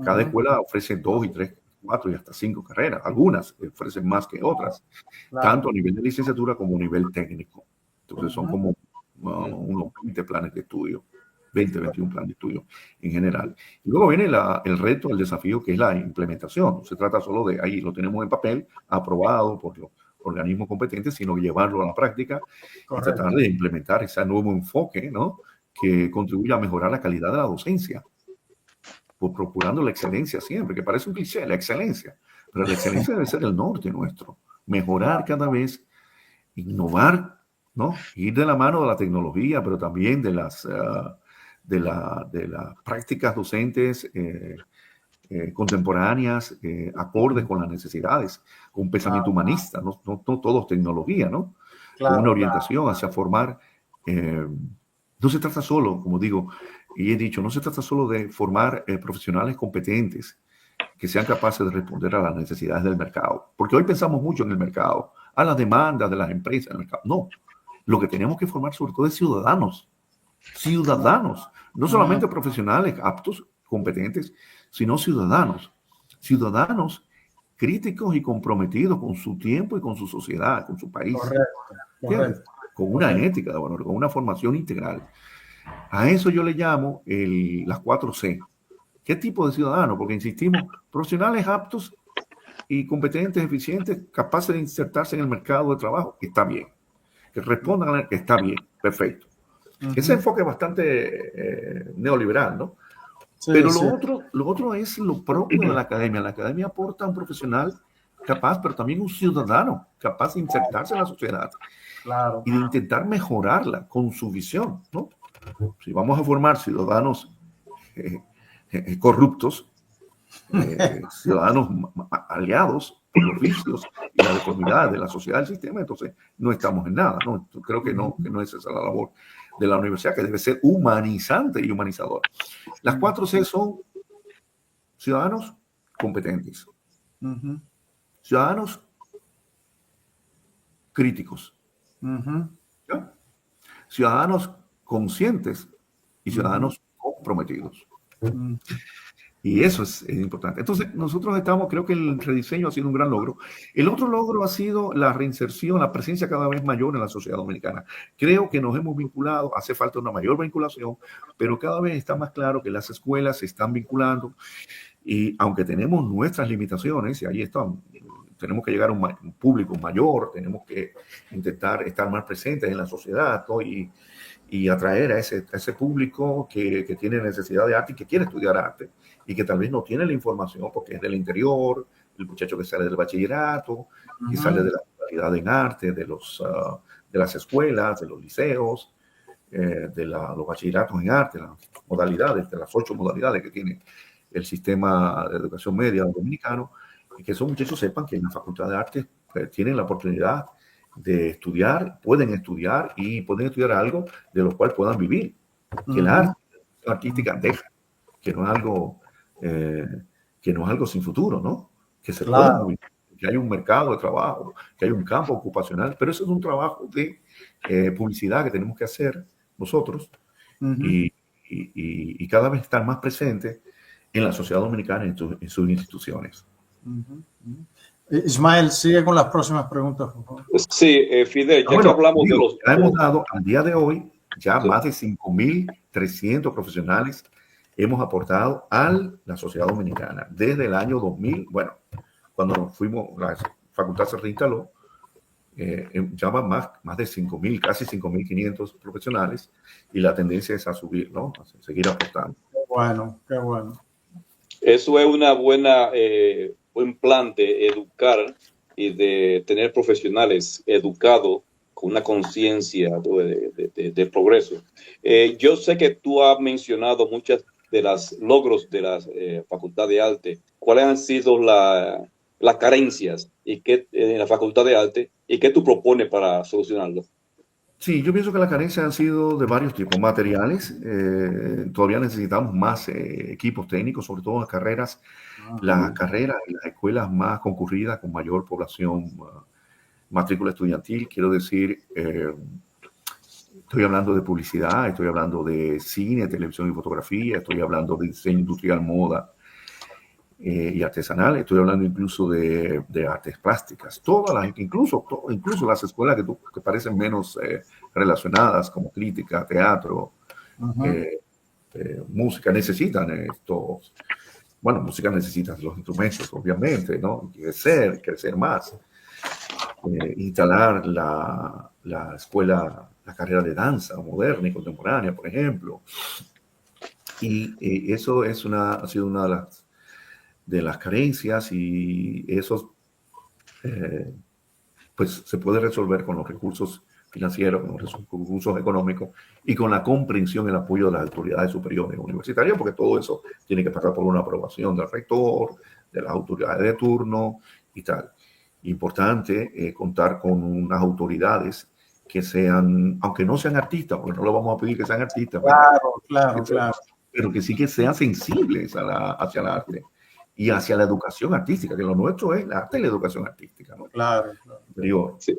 cada escuela ofrece 2 y 3, 4 y hasta 5 carreras. Algunas ofrecen más que otras, tanto a nivel de licenciatura como a nivel técnico. Entonces son como unos 20 planes de estudio, 21 planes de estudio en general. Y luego viene el reto, el desafío, que es la implementación. No se trata solo de ahí, lo tenemos en papel, aprobado por los organismos competentes, sino llevarlo a la práctica. Correcto. Y tratar de implementar ese nuevo enfoque, ¿no?, que contribuya a mejorar la calidad de la docencia, procurando la excelencia siempre, que parece un cliché, la excelencia. pero la excelencia debe ser el norte nuestro. Mejorar cada vez, innovar, ¿no? Ir de la mano de la tecnología, pero también de las prácticas docentes contemporáneas, acordes con las necesidades, con un pensamiento humanista, no todo es tecnología, ¿no? Con una orientación hacia formar. No se trata solo, como digo, y he dicho, no se trata solo de formar profesionales competentes que sean capaces de responder a las necesidades del mercado. Porque hoy pensamos mucho en el mercado, a las demandas de las empresas del mercado. No, lo que tenemos que formar sobre todo es ciudadanos. Ciudadanos, no solamente profesionales aptos, competentes, sino ciudadanos. Ciudadanos críticos y comprometidos con su tiempo y con su sociedad, con su país. Correcto. Con una ética de valor, con una formación integral. A eso yo le llamo las 4C. ¿Qué tipo de ciudadano? Porque insistimos, profesionales aptos y competentes, eficientes, capaces de insertarse en el mercado de trabajo, está bien. Que respondan, está bien, perfecto. Ese enfoque es bastante neoliberal, ¿no? Sí, pero lo otro es lo propio de la academia. La academia aporta a un profesional capaz, pero también un ciudadano capaz de insertarse en la sociedad. Claro. Y de intentar mejorarla con su visión, ¿no? Si vamos a formar ciudadanos corruptos, ciudadanos aliados por los vicios y la deformidad de la sociedad del sistema, entonces no estamos en nada, ¿no? Creo que no es esa la labor de la universidad, que debe ser humanizante y humanizadora. Las 4C son ciudadanos competentes, ciudadanos críticos, ¿ya? Ciudadanos conscientes y ciudadanos comprometidos. Y eso es importante. Entonces, nosotros creo que el rediseño ha sido un gran logro. El otro logro ha sido la reinserción, la presencia cada vez mayor en la sociedad dominicana. Creo que nos hemos vinculado, hace falta una mayor vinculación, pero cada vez está más claro que las escuelas se están vinculando y aunque tenemos nuestras limitaciones, y ahí están, tenemos que llegar a un público mayor, tenemos que intentar estar más presentes en la sociedad, ¿no? Y atraer a ese público que tiene necesidad de arte y que quiere estudiar arte y que tal vez no tiene la información porque es del interior, el muchacho que sale del bachillerato, que sale de la modalidad en arte, de las escuelas, de los liceos, de los bachilleratos en arte, las modalidades, de las 8 modalidades que tiene el sistema de educación media dominicano, y que esos muchachos sepan que en la Facultad de Arte tienen la oportunidad de estudiar, pueden estudiar y pueden estudiar algo de lo cual puedan vivir. Que la arte artística deja, que no es algo sin futuro, ¿no? Que se puede vivir, que hay un mercado de trabajo, que hay un campo ocupacional, pero eso es un trabajo de publicidad que tenemos que hacer nosotros y cada vez estar más presente en la sociedad dominicana, en sus instituciones. Ismael, sigue con las próximas preguntas, por favor. Sí, Fidel, ya que hablamos de los... Hemos dado al día de hoy ya más de 5.300 profesionales hemos aportado a la sociedad dominicana desde el año 2000. Bueno, cuando nos fuimos, la facultad se reinstaló, ya van más de 5.000, casi 5.500 profesionales y la tendencia es a subir, ¿no? A seguir aportando. Qué bueno, qué bueno. Eso es una buena... buen plan de educar y de tener profesionales educados con una conciencia de progreso. Yo sé que tú has mencionado muchas de los logros de la Facultad de Arte. ¿Cuáles han sido las carencias en la Facultad de Arte y qué tú propones para solucionarlo? Sí, yo pienso que las carencias han sido de varios tipos. Materiales, todavía necesitamos más equipos técnicos, sobre todo en las carreras y las escuelas más concurridas con mayor población, matrícula estudiantil. Quiero decir, estoy hablando de publicidad, estoy hablando de cine, televisión y fotografía, estoy hablando de diseño industrial, moda y artesanal, estoy hablando incluso de artes plásticas, incluso las escuelas que parecen menos relacionadas, como crítica, teatro, música, necesitan estos. Bueno, música necesita los instrumentos, obviamente, ¿no? Crecer más. Instalar la escuela, la carrera de danza moderna y contemporánea, por ejemplo. Y eso ha sido una de las de las carencias y eso pues se puede resolver con los recursos financieros, con los recursos económicos y con la comprensión y el apoyo de las autoridades superiores universitarias, porque todo eso tiene que pasar por una aprobación del rector, de las autoridades de turno y tal. Importante contar con unas autoridades que sean, aunque no sean artistas, porque no lo vamos a pedir que sean artistas, pero que sí que sean sensibles hacia el arte y hacia la educación artística, que lo nuestro es el arte y la educación artística, ¿no? Claro. Sí,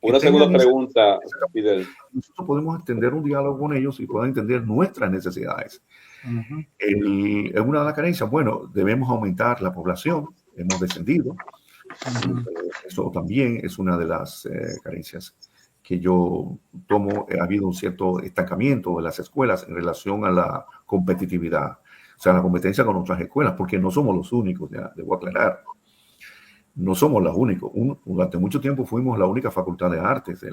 una segunda pregunta, Fidel. Nosotros podemos extender un diálogo con ellos y puedan entender nuestras necesidades. Es una de las carencias. Bueno, debemos aumentar la población. Hemos descendido. Eso también es una de las carencias que yo tomo. Ha habido un cierto estancamiento de las escuelas en relación a la competitividad, o sea, la competencia con otras escuelas, porque no somos los únicos, ya debo aclarar. No somos los únicos. Durante mucho tiempo fuimos la única facultad de artes del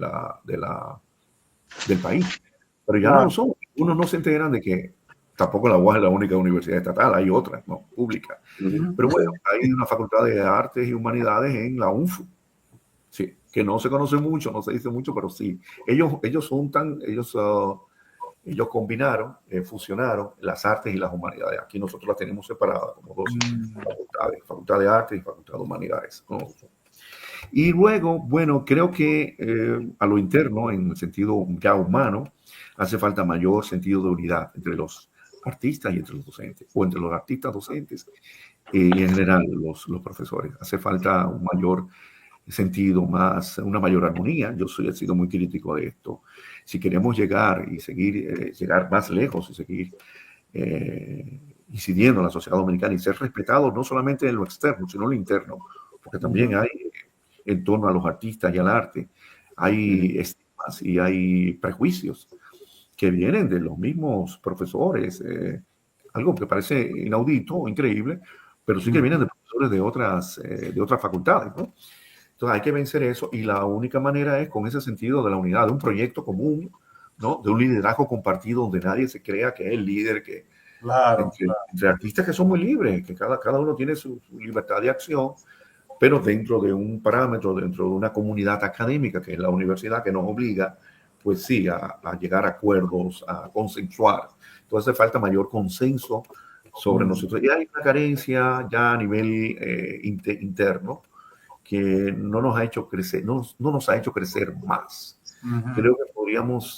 país, pero ya no lo somos. Unos no se enteran de que tampoco la UAS es la única universidad estatal, hay otras, ¿no? Públicas. Pero bueno, hay una facultad de artes y humanidades en la UNFU, sí, que no se conoce mucho, no se dice mucho, pero sí. Ellos combinaron, fusionaron las artes y las humanidades. Aquí nosotros las tenemos separadas como dos facultades, facultad de artes y facultad de humanidades, ¿no? Y luego, bueno, creo que a lo interno, en el sentido ya humano, hace falta mayor sentido de unidad entre los artistas y entre los docentes, o entre los artistas docentes y en general los profesores. Hace falta un mayor sentido, una mayor armonía. Yo he sido muy crítico de esto. Si queremos llegar y seguir, llegar más lejos y seguir incidiendo en la sociedad dominicana y ser respetados no solamente en lo externo, sino en lo interno, porque también hay, en torno a los artistas y al arte, hay estigmas y hay prejuicios que vienen de los mismos profesores, algo que parece inaudito o increíble, pero sí que vienen de profesores de otras facultades, ¿no? Entonces hay que vencer eso y la única manera es con ese sentido de la unidad, de un proyecto común, ¿no? De un liderazgo compartido donde nadie se crea que es el líder, que entre artistas que son muy libres, que cada uno tiene su libertad de acción, pero dentro de un parámetro, dentro de una comunidad académica que es la universidad, que nos obliga, pues sí, a llegar a acuerdos, a consensuar. Entonces falta mayor consenso sobre nosotros. Y hay una carencia ya a nivel interno que no nos ha hecho crecer, no nos ha hecho crecer más. Creo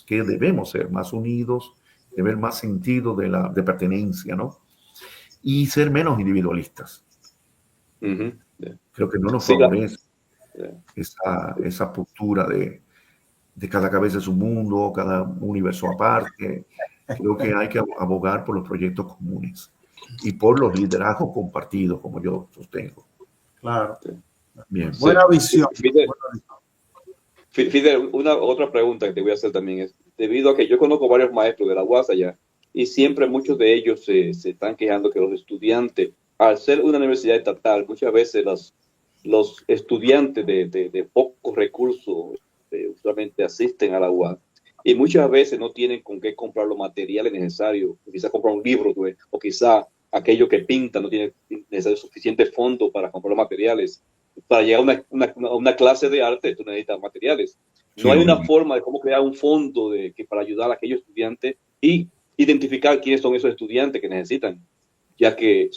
que debemos ser más unidos, de ver más sentido de pertenencia, ¿no? Y ser menos individualistas. Creo que no nos favorece esa postura de cada cabeza es un mundo, cada universo aparte. Creo que hay que abogar por los proyectos comunes y por los liderazgos compartidos, como yo sostengo. Claro. Bien. Buena visión. Fidel, otra pregunta que te voy a hacer también es, debido a que yo conozco varios maestros de la UAS allá, y siempre muchos de ellos se están quejando que los estudiantes, al ser una universidad estatal, muchas veces los estudiantes de pocos recursos usualmente asisten a la UAS, y muchas veces no tienen con qué comprar los materiales necesarios, quizás comprar un libro, o quizás aquello que pinta no tiene necesario suficiente fondo para comprar los materiales. Para llegar a una clase de arte, tú necesitas materiales. No hay una forma de cómo crear un fondo para ayudar a aquellos estudiantes y identificar quiénes son esos estudiantes que necesitan, ya que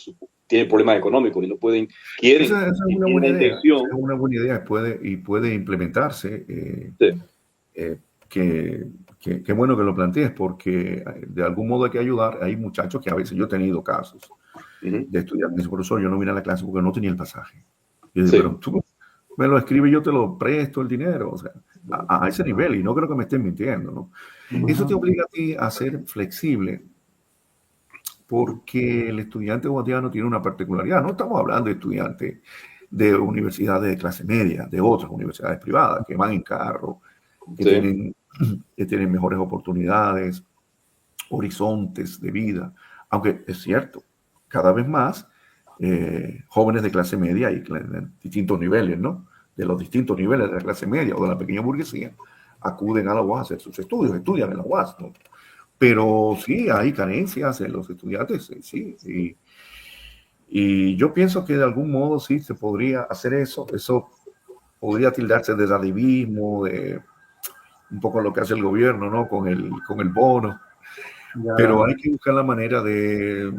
tienen problemas económicos y no pueden, quieren. Esa es una buena idea. Es una buena idea y puede implementarse. Qué bueno que lo plantees, porque de algún modo hay que ayudar. Hay muchachos que a veces yo he tenido casos de estudiantes. Profesor, yo no vine a la clase porque no tenía el pasaje. Y yo digo, pero tú me lo escribes y yo te lo presto el dinero, o sea, a ese nivel, y no creo que me estén mintiendo, ¿no? Eso te obliga a ti a ser flexible, porque el estudiante guatemalteco tiene una particularidad. No estamos hablando de estudiantes de universidades de clase media, de otras universidades privadas, que van en carro, que tienen mejores oportunidades, horizontes de vida, aunque es cierto, cada vez más jóvenes de clase media y de distintos niveles, ¿no? De los distintos niveles de la clase media o de la pequeña burguesía, acuden a la UAS a hacer sus estudios, estudian en la UAS, ¿no? Pero sí, hay carencias en los estudiantes, sí. Y yo pienso que de algún modo sí se podría hacer eso. Eso podría tildarse de dadivismo, de un poco lo que hace el gobierno, ¿no? Con el bono. Pero hay que buscar la manera de,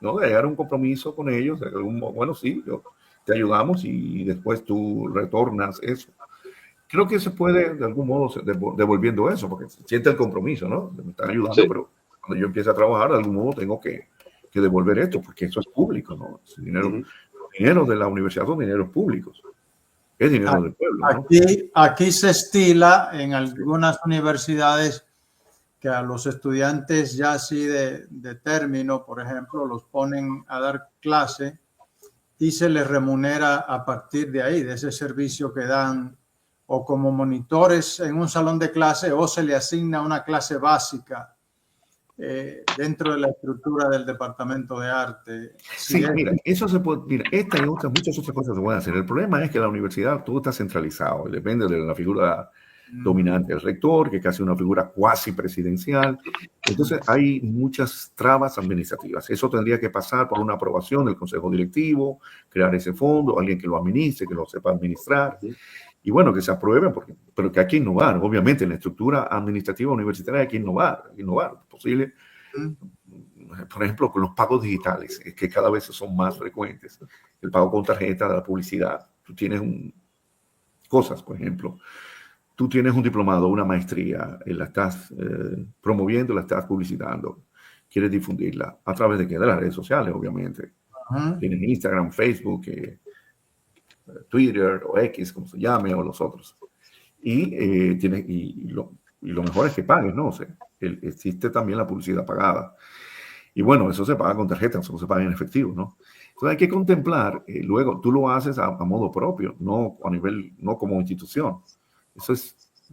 ¿no? De llegar a un compromiso con ellos. De algún modo, bueno, sí, te ayudamos y después tú retornas eso. Creo que se puede de algún modo devolviendo eso, porque se siente el compromiso, ¿no? Me están ayudando, sí, pero cuando yo empiece a trabajar, de algún modo tengo que devolver esto, porque eso es público, ¿no? Ese dinero, dinero de la universidad son dineros públicos. Es dinero del pueblo, ¿no? Aquí se estila en algunas universidades que a los estudiantes ya así de término, por ejemplo, los ponen a dar clase y se les remunera a partir de ahí, de ese servicio que dan, o como monitores en un salón de clase, o se le asigna una clase básica dentro de la estructura del departamento de arte. Sí, mira, eso se puede, mira, esta y otras, muchas otras cosas se pueden hacer. El problema es que la universidad todo está centralizado, depende de la figura dominante del rector, que casi una figura cuasi presidencial. Entonces hay muchas trabas administrativas. Eso tendría que pasar por una aprobación del consejo directivo, crear ese fondo, alguien que lo administre, que lo sepa administrar. Y bueno, que se aprueben, pero que hay que innovar. Obviamente, en la estructura administrativa universitaria hay que innovar, posible. Por ejemplo, con los pagos digitales, que cada vez son más frecuentes. El pago con tarjeta, la publicidad. Tú tienes cosas, por ejemplo. Tú tienes un diplomado, una maestría, la estás promoviendo, la estás publicitando. Quieres difundirla. ¿A través de qué? De las redes sociales, obviamente. Tienes Instagram, Facebook, Twitter o X, como se llame, o los otros. Y lo mejor es que pagues, ¿no? O sea, existe también la publicidad pagada. Y bueno, eso se paga con tarjeta, eso no se paga en efectivo, ¿no? Entonces hay que contemplar, luego tú lo haces a modo propio, no a nivel, no como institución.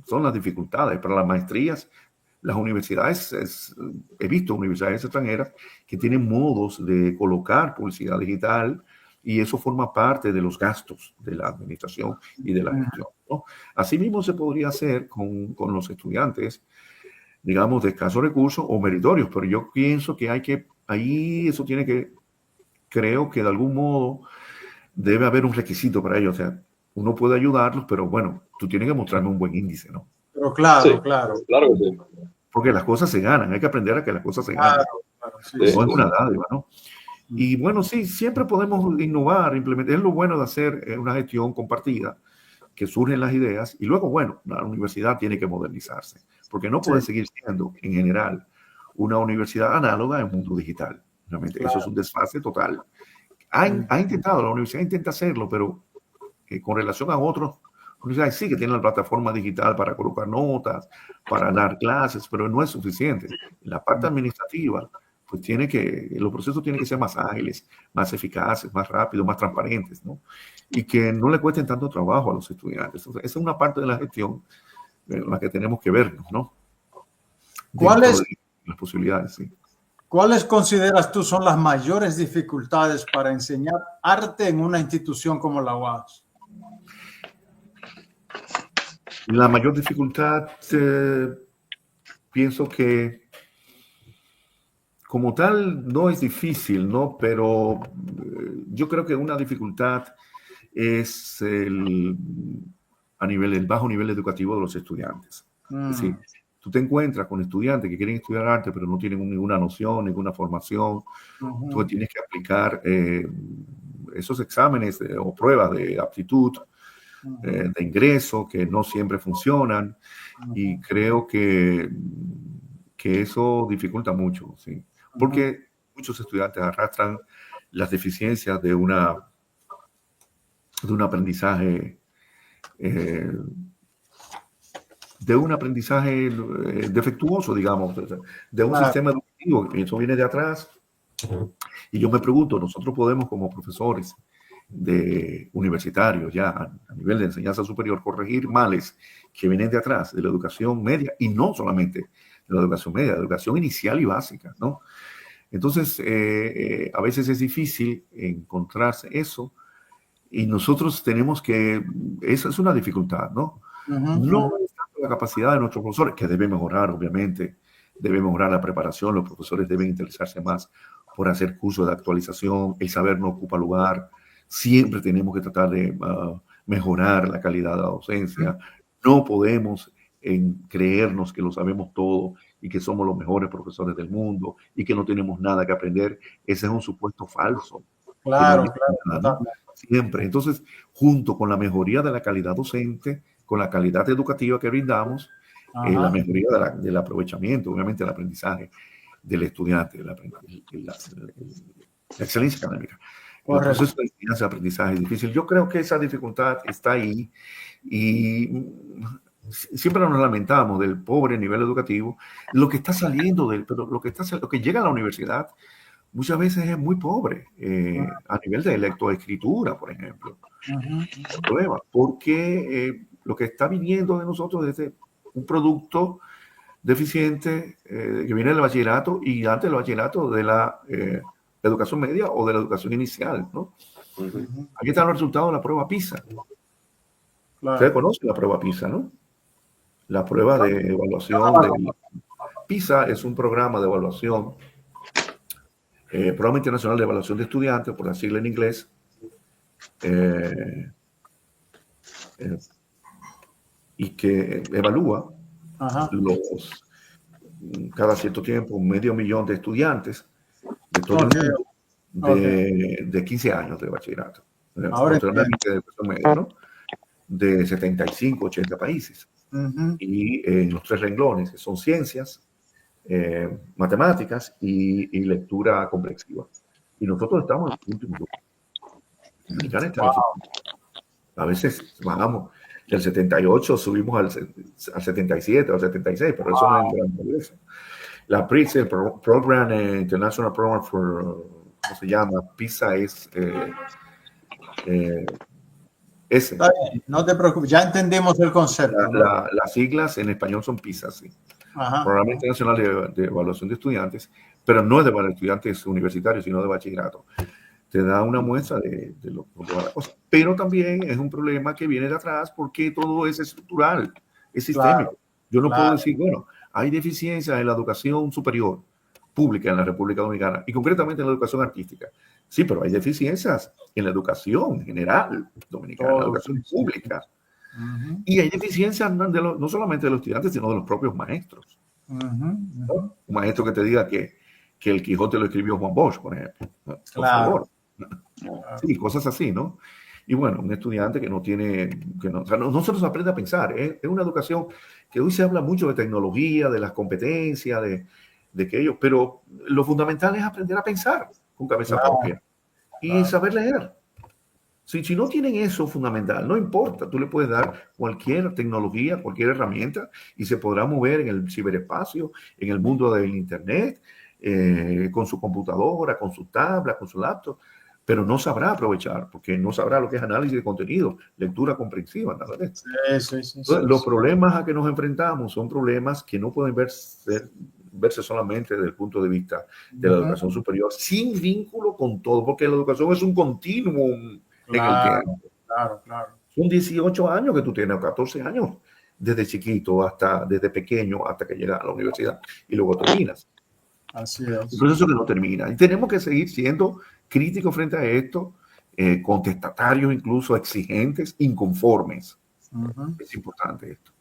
Son las dificultades. Para las maestrías, las universidades, he visto universidades extranjeras que tienen modos de colocar publicidad digital, y eso forma parte de los gastos de la administración y de la gestión, ¿no? Asimismo se podría hacer con los estudiantes, digamos, de escasos recursos o meritorios, pero yo pienso que ahí eso tiene que, creo que de algún modo debe haber un requisito para ello. O sea, uno puede ayudarlos, pero bueno, tú tienes que mostrarme un buen índice, ¿no? Pero claro, sí, claro. Sí. Porque las cosas se ganan, hay que aprender a que las cosas se ganan. Claro, sí, no es una dádiva, ¿no? Y bueno, sí, siempre podemos innovar, implementar. Es lo bueno de hacer una gestión compartida, que surgen las ideas, y luego, bueno, la universidad tiene que modernizarse, porque no puede seguir siendo, en general, una universidad análoga en el mundo digital. Realmente, claro. Eso es un desfase total. Ha intentado, la universidad intenta hacerlo, pero con relación a otros universidades sí que tienen la plataforma digital para colocar notas, para dar clases, pero no es suficiente. En la parte administrativa, pues los procesos tienen que ser más ágiles, más eficaces, más rápidos, más transparentes, ¿no? Y que no le cuesten tanto trabajo a los estudiantes. Entonces, esa es una parte de la gestión en la que tenemos que vernos, ¿no? ¿Cuáles las posibilidades, sí. ¿Cuáles consideras tú son las mayores dificultades para enseñar arte en una institución como la UAS? La mayor dificultad, pienso que como tal no es difícil, ¿no? Pero yo creo que una dificultad es el bajo nivel educativo de los estudiantes. Es decir, tú te encuentras con estudiantes que quieren estudiar arte, pero no tienen ninguna noción, ninguna formación. Tú tienes que aplicar esos exámenes o pruebas de aptitud, de ingreso, que no siempre funcionan. Y creo que eso dificulta mucho, ¿sí? Porque muchos estudiantes arrastran las deficiencias de un aprendizaje defectuoso, digamos, de un sistema educativo, y eso viene de atrás. Y yo me pregunto, nosotros podemos como profesores universitarios ya a nivel de enseñanza superior corregir males que vienen de atrás, de la educación media, y no solamente de la educación media, de la educación inicial y básica, ¿no? Entonces, a veces es difícil encontrarse eso, y nosotros tenemos que, esa es una dificultad, ¿no? No es tanto la capacidad de nuestros profesores, que debe mejorar, obviamente, debe mejorar la preparación, los profesores deben interesarse más por hacer cursos de actualización. El saber no ocupa lugar. Siempre tenemos que tratar de mejorar la calidad de la docencia. No podemos creernos que lo sabemos todo y que somos los mejores profesores del mundo y que no tenemos nada que aprender. Ese es un supuesto falso. Claro, ¿no? Siempre. Entonces, junto con la mejoría de la calidad docente, con la calidad educativa que brindamos, la mejoría del aprovechamiento, obviamente el aprendizaje del estudiante, la excelencia académica. El proceso de enseñanza y aprendizaje es difícil. Yo creo que esa dificultad está ahí y siempre nos lamentamos del pobre nivel educativo. Lo que está saliendo pero lo que llega a la universidad muchas veces es muy pobre a nivel de lectoescritura, por ejemplo. Prueba, porque lo que está viniendo de nosotros es un producto deficiente que viene del bachillerato y antes del bachillerato de la educación media o de la educación inicial, ¿no? Aquí están los resultados de la prueba PISA. Ustedes conocen la prueba PISA, ¿no? La prueba de evaluación de PISA es un programa de evaluación, Programa Internacional de Evaluación de Estudiantes, por la sigla en inglés, y que evalúa cada cierto tiempo 500,000 de estudiantes de todo el mundo de 15 años de bachillerato, de 75, 80 países. Y en los 3 renglones, que son ciencias, matemáticas y lectura complexiva. Y nosotros estamos en el último grupo. A veces bajamos del 78, subimos al 77 o al 76, pero eso no es gran progreso. La PRIS, el Program International Program for, ¿cómo se llama? PISA es ese. No te preocupes, ya entendimos el concepto. Las siglas en español son PISA, sí. Programa Internacional de Evaluación de Estudiantes, pero no es de estudiantes universitarios, sino de bachillerato. Te da una muestra de lo que va la cosa. Pero también es un problema que viene de atrás porque todo es estructural, es sistémico. Yo no puedo decir, bueno, hay deficiencias en la educación superior pública en la República Dominicana y concretamente en la educación artística. Sí, pero hay deficiencias en la educación general dominicana, en la educación pública. Y hay deficiencias no solamente de los estudiantes, sino de los propios maestros. Un maestro que te diga que el Quijote lo escribió Juan Bosch, por ejemplo. Por favor. Sí, cosas así, ¿no? Y bueno, un estudiante que no se nos aprende a pensar. Es una educación que hoy se habla mucho de tecnología, de las competencias, de aquello, pero lo fundamental es aprender a pensar con cabeza propia y saber leer. Si no tienen eso fundamental, no importa, tú le puedes dar cualquier tecnología, cualquier herramienta y se podrá mover en el ciberespacio, en el mundo del internet, con su computadora, con su tablet, con su laptop, pero no sabrá aprovechar porque no sabrá lo que es análisis de contenido, lectura comprensiva, nada de eso. Los problemas a que nos enfrentamos son problemas que no pueden verse solamente desde el punto de vista de la educación superior, sin vínculo con todo, porque la educación es un continuum. Claro. Son 18 años que tú tienes, 14 años, desde chiquito desde pequeño hasta que llegas a la universidad y luego terminas. Así es. Un proceso que no termina. Y tenemos que seguir siendo críticos frente a esto, contestatarios, incluso exigentes, inconformes. Es importante esto.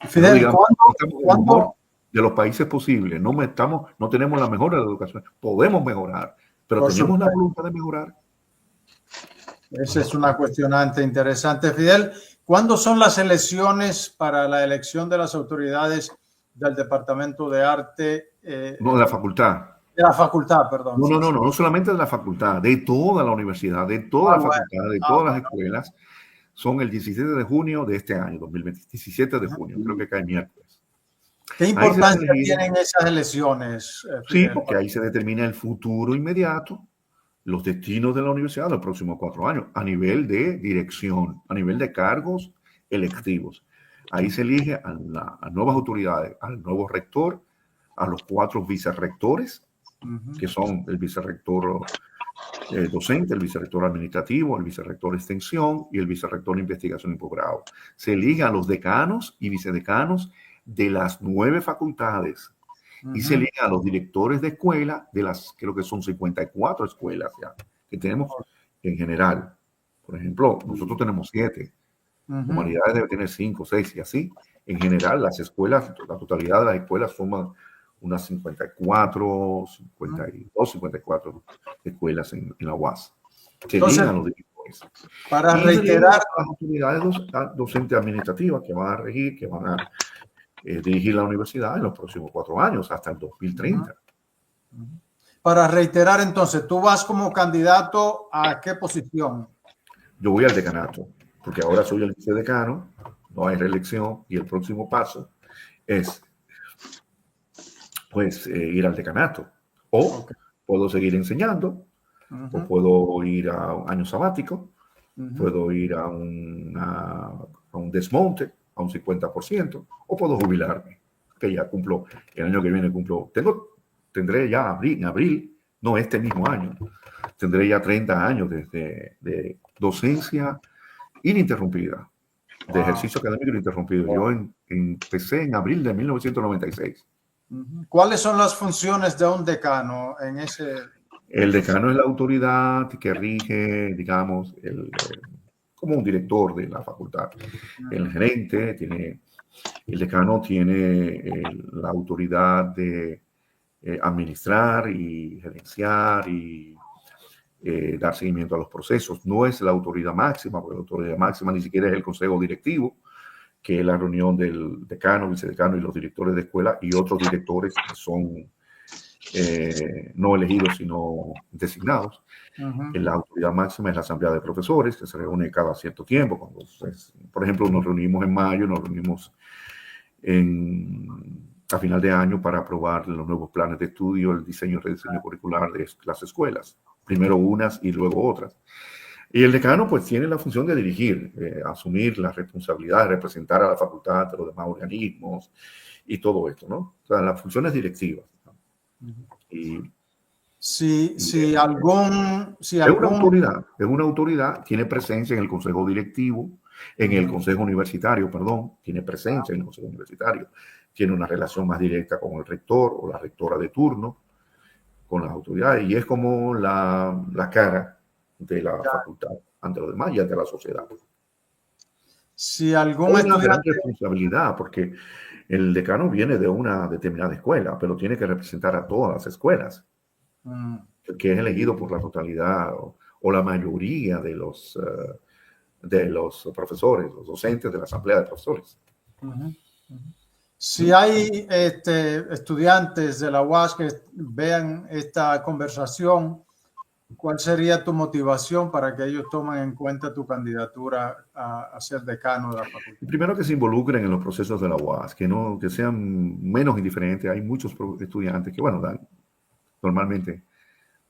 Fidel, estamos de los países posibles, no tenemos la mejor educación, podemos mejorar, pero tenemos la voluntad de mejorar. Esa es una cuestionante interesante. Fidel, ¿cuándo son las elecciones para la elección de las autoridades del Departamento de Arte? No, de la facultad. De la facultad, perdón. No solamente de la facultad, de toda la universidad, de toda la facultad, de todas las escuelas. Son el 17 de junio de este año, 2020. 17 de junio, creo que cae miércoles. ¿Qué importancia tienen esas elecciones? Sí, porque ahí se determina el futuro inmediato, los destinos de la universidad los próximos 4 años, a nivel de dirección, a nivel de cargos electivos. Ahí se elige a nuevas autoridades, al nuevo rector, a los 4 vicerrectores, que son el vicerrector docente, el vicerrector administrativo, el vicerrector extensión y el vicerrector de investigación y posgrado. Se elige a los decanos y vicedecanos de las 9 facultades y se eligen a los directores de escuela de las, creo que son 54 escuelas ya, que tenemos en general. Por ejemplo, nosotros tenemos 7. Humanidades debe tener 5, 6 y así. En general, las escuelas, la totalidad de las escuelas suman unas 54, 52, 54 escuelas en la UAS. Se eligen a los directores. Para reiterar, las autoridades docentes administrativas que van a regir, que van a dirigir la universidad en los próximos 4 años, hasta el 2030. Para reiterar entonces, ¿tú vas como candidato a qué posición? Yo voy al decanato, porque ahora soy el vicedecano, no hay reelección, y el próximo paso es pues ir al decanato. O puedo seguir enseñando, o puedo ir a un año sabático, puedo ir a un desmonte, a un 50%, o puedo jubilarme, que ya cumplo, el año que viene cumplo, tendré ya en abril, no este mismo año, tendré ya 30 años de docencia ininterrumpida, de ejercicio académico ininterrumpido. Yo empecé en abril de 1996. ¿Cuáles son las funciones de un decano en ese? El decano es la autoridad que rige, digamos, como un director de la facultad. El gerente el decano tiene la autoridad de administrar y gerenciar y dar seguimiento a los procesos. No es la autoridad máxima, porque la autoridad máxima ni siquiera es el consejo directivo, que es la reunión del decano, vicedecano y los directores de escuela y otros directores que son no elegidos, sino designados. La autoridad máxima es la asamblea de profesores, que se reúne cada cierto tiempo. Cuando, por ejemplo, nos reunimos en mayo, nos reunimos a final de año para aprobar los nuevos planes de estudio, el diseño y rediseño curricular de las escuelas. Primero unas y luego otras. Y el decano pues tiene la función de dirigir, asumir la responsabilidad de representar a la facultad, a los demás organismos y todo esto, ¿no? O sea, las funciones directivas. Y es una autoridad, tiene presencia en el consejo directivo, en el consejo universitario, tiene presencia en el consejo universitario, tiene una relación más directa con el rector o la rectora de turno, con las autoridades, y es como la cara de la facultad ante los demás y ante la sociedad. Si algún una gran responsabilidad, porque el decano viene de una determinada escuela, pero tiene que representar a todas las escuelas, que es elegido por la totalidad o la mayoría de los profesores, los docentes de la asamblea de profesores. Si hay estudiantes de la UAS que vean esta conversación, ¿cuál sería tu motivación para que ellos tomen en cuenta tu candidatura a ser decano de la facultad? Primero, que se involucren en los procesos de la UAS, que sean menos indiferentes. Hay muchos estudiantes que, normalmente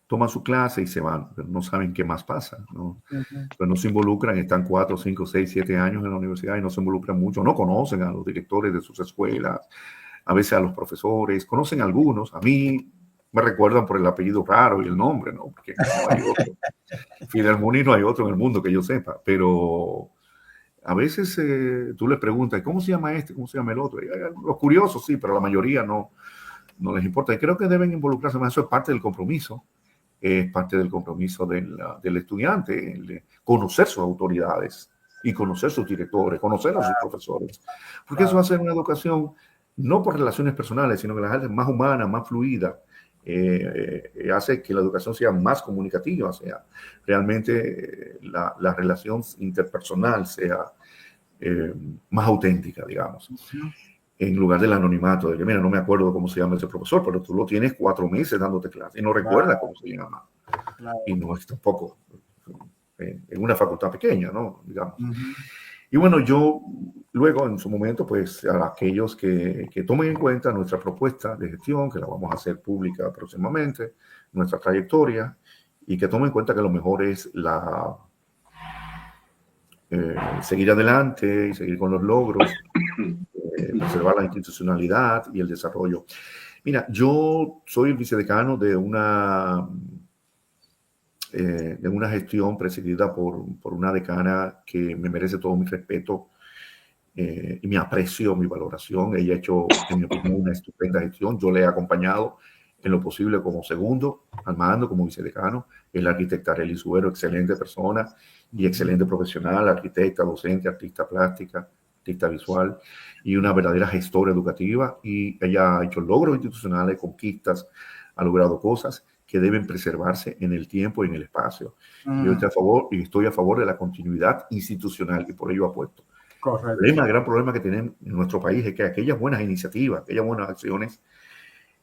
toman su clase y se van, pero no saben qué más pasa, ¿no? Pero no se involucran, están 4, 5, 6, 7 años en la universidad y no se involucran mucho, no conocen a los directores de sus escuelas, a veces a los profesores, conocen a algunos, a mí me recuerdan por el apellido raro y el nombre, ¿no? Porque no hay otro. Fidel Muniz, no hay otro en el mundo que yo sepa, pero a veces tú les preguntas, ¿cómo se llama este? ¿Cómo se llama el otro? Y los curiosos sí, pero la mayoría no les importa. Y creo que deben involucrarse más. Eso es parte del compromiso. Es parte del compromiso del estudiante, conocer sus autoridades y conocer sus directores, conocer a sus profesores. Porque eso va a ser una educación no por relaciones personales, sino que la gente más humana, más fluida, hace que la educación sea más comunicativa, sea realmente la relación interpersonal sea más auténtica, digamos. En lugar del anonimato, de que, mira, no me acuerdo cómo se llama ese profesor, pero tú lo tienes 4 meses dándote clase y no recuerdas cómo se llama. Y no es tampoco en una facultad pequeña, ¿no? Digamos. Y bueno, yo luego, en su momento, pues a aquellos que tomen en cuenta nuestra propuesta de gestión, que la vamos a hacer pública próximamente, nuestra trayectoria, y que tomen en cuenta que lo mejor es seguir adelante y seguir con los logros, preservar la institucionalidad y el desarrollo. Mira, yo soy el vicedecano de una gestión presidida por una decana que me merece todo mi respeto y mi aprecio, mi valoración. Ella ha hecho, en mi opinión, una estupenda gestión. Yo le he acompañado en lo posible como segundo al mando, como vicedecano. Es la arquitecta Arely Suero, excelente persona y excelente profesional, arquitecta, docente, artista plástica, artista visual y una verdadera gestora educativa. Y ella ha hecho logros institucionales, conquistas, ha logrado cosas que deben preservarse en el tiempo y en el espacio. Yo estoy a favor de la continuidad institucional y por ello apuesto. Correcto. El gran problema que tenemos en nuestro país es que aquellas buenas iniciativas, aquellas buenas acciones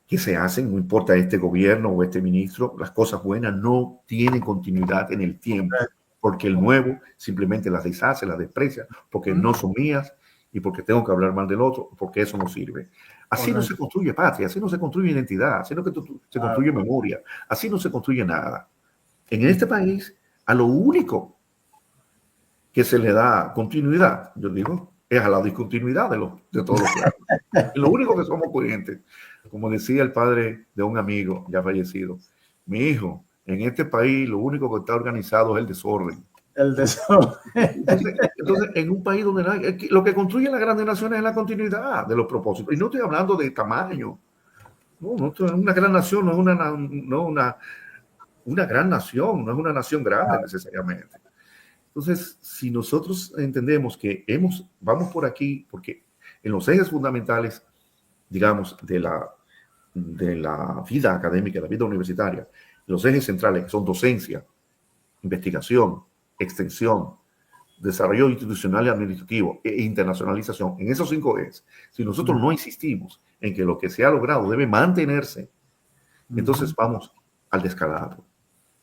que se hacen, no importa este gobierno o este ministro, las cosas buenas no tienen continuidad en el tiempo, porque el nuevo simplemente las deshace, las desprecia, porque no son mías y porque tengo que hablar mal del otro, porque eso no sirve. Así no se construye patria, así no se construye identidad, así no se construye memoria, así no se construye nada. En este país, a lo único que se le da continuidad, yo digo, es a la discontinuidad de todos los planos. Lo único que somos coherentes, como decía el padre de un amigo ya fallecido, mi hijo, en este país lo único que está organizado es el desorden. El desorden. Entonces, en un país donde lo que construyen las grandes naciones es la continuidad de los propósitos. Y no estoy hablando de tamaño. No, una gran nación no es una gran nación, no es una nación grande necesariamente. Entonces, si nosotros entendemos que vamos por aquí, porque en los ejes fundamentales, digamos, de la vida académica, de la vida universitaria, los ejes centrales, que son docencia, investigación, extensión, desarrollo institucional y administrativo e internacionalización, en esos 5 ejes, si nosotros no insistimos en que lo que se ha logrado debe mantenerse, entonces vamos al descalabro,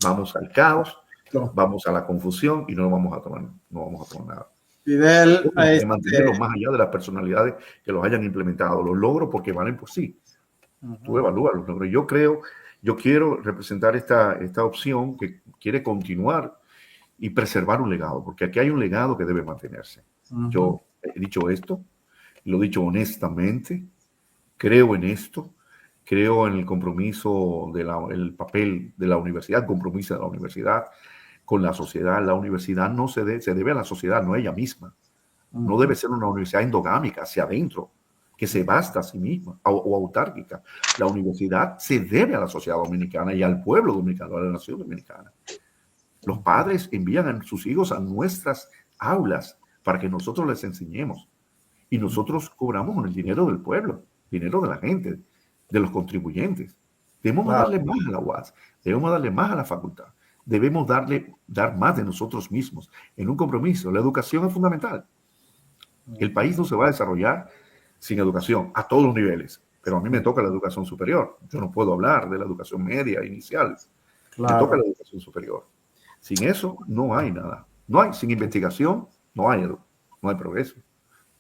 vamos al caos, vamos a la confusión y no vamos a tomar nada. Fidel, mantenerlo más allá de las personalidades que los hayan implementado. Los logros porque valen por sí. Tú evalúas los logros. Yo quiero representar esta opción que quiere continuar y preservar un legado, porque aquí hay un legado que debe mantenerse. Yo he dicho esto, lo he dicho honestamente, creo en esto, creo en el compromiso, el papel de la universidad, el compromiso de la universidad con la sociedad. La universidad se debe a la sociedad, no a ella misma. No debe ser una universidad endogámica, hacia adentro, que se basta a sí misma o autárquica. La universidad se debe a la sociedad dominicana y al pueblo dominicano, a la nación dominicana. Los padres envían a sus hijos a nuestras aulas para que nosotros les enseñemos. Y nosotros cobramos con el dinero del pueblo, dinero de la gente, de los contribuyentes. Debemos darle más a la UAS, debemos darle más a la facultad, debemos dar más de nosotros mismos en un compromiso. La educación es fundamental. El país no se va a desarrollar sin educación a todos los niveles, pero a mí me toca la educación superior. Yo no puedo hablar de la educación media, inicial. Me toca la educación superior. Sin eso no hay nada. Sin investigación no hay progreso.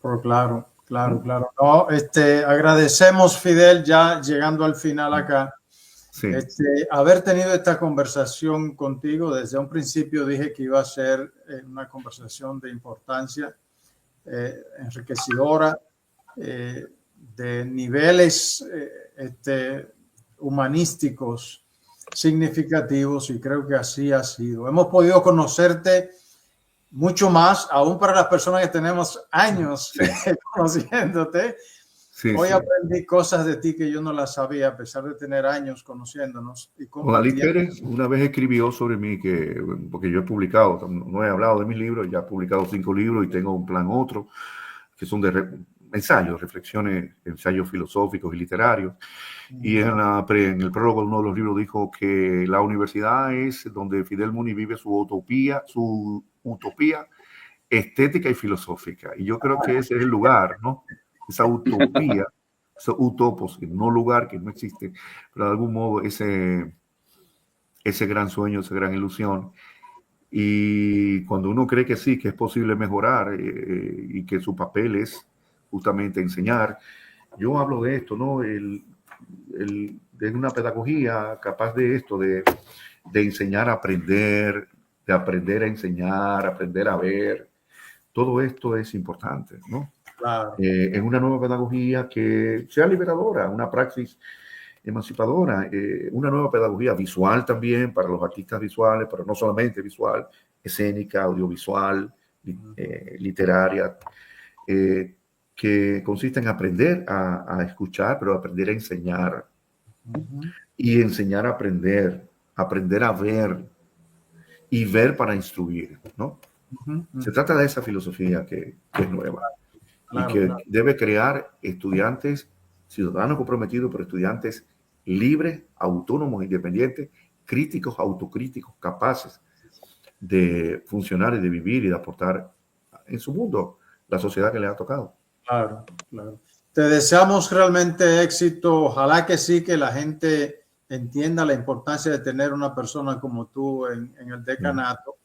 Pero claro. No, agradecemos, Fidel, ya llegando al final acá, sí. Haber tenido esta conversación contigo. Desde un principio dije que iba a ser una conversación de importancia, enriquecedora, de niveles humanísticos significativos, y creo que así ha sido. Hemos podido conocerte mucho más, aún para las personas que tenemos años conociéndote. Hoy aprendí cosas de ti que yo no las sabía, a pesar de tener años conociéndonos. Odalí Pérez una vez escribió sobre mí, porque yo he publicado, no he hablado de mis libros, ya he publicado 5 libros y tengo un plan otro, que son de ensayos, reflexiones, ensayos filosóficos y literarios. Y en el prólogo de uno de los libros dijo que la universidad es donde Fidel Muniz vive su utopía estética y filosófica. Y yo creo que ese es el lugar, ¿no? Esa utopía, ese utopos, no lugar que no existe, pero de algún modo ese gran sueño, esa gran ilusión. Y cuando uno cree que sí, que es posible mejorar y que su papel es justamente enseñar, yo hablo de esto, ¿no? De una pedagogía capaz de esto, de enseñar a aprender, de aprender a enseñar, aprender a ver. Todo esto es importante, ¿no? Claro. En una nueva pedagogía que sea liberadora, una praxis emancipadora, una nueva pedagogía visual también para los artistas visuales, pero no solamente visual, escénica, audiovisual, literaria, que consiste en aprender a escuchar, pero aprender a enseñar. Y enseñar a aprender a ver y ver para instruir, ¿no? Se trata de esa filosofía que es nueva y que debe crear estudiantes, ciudadanos comprometidos, pero estudiantes libres, autónomos, independientes, críticos, autocríticos, capaces de funcionar y de vivir y de aportar en su mundo la sociedad que le ha tocado. Claro, claro. Te deseamos realmente éxito. Ojalá que sí, que la gente entienda la importancia de tener una persona como tú en el decanato,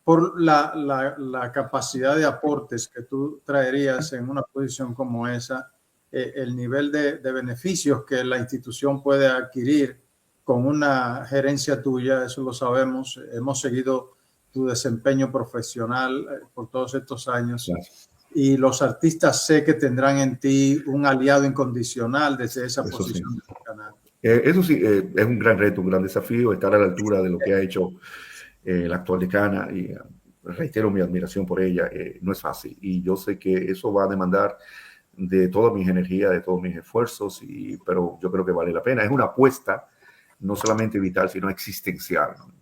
por la capacidad de aportes que tú traerías en una posición como esa, el nivel de beneficios que la institución puede adquirir con una gerencia tuya, eso lo sabemos. Hemos seguido tu desempeño profesional por todos estos años. Gracias. Y los artistas sé que tendrán en ti un aliado incondicional desde esa posición del decanato. Eso sí, es un gran reto, un gran desafío estar a la altura de lo que ha hecho la actual decana, y reitero mi admiración por ella. No es fácil y yo sé que eso va a demandar de toda mi energía, de todos mis esfuerzos, pero yo creo que vale la pena. Es una apuesta no solamente vital, sino existencial, ¿no?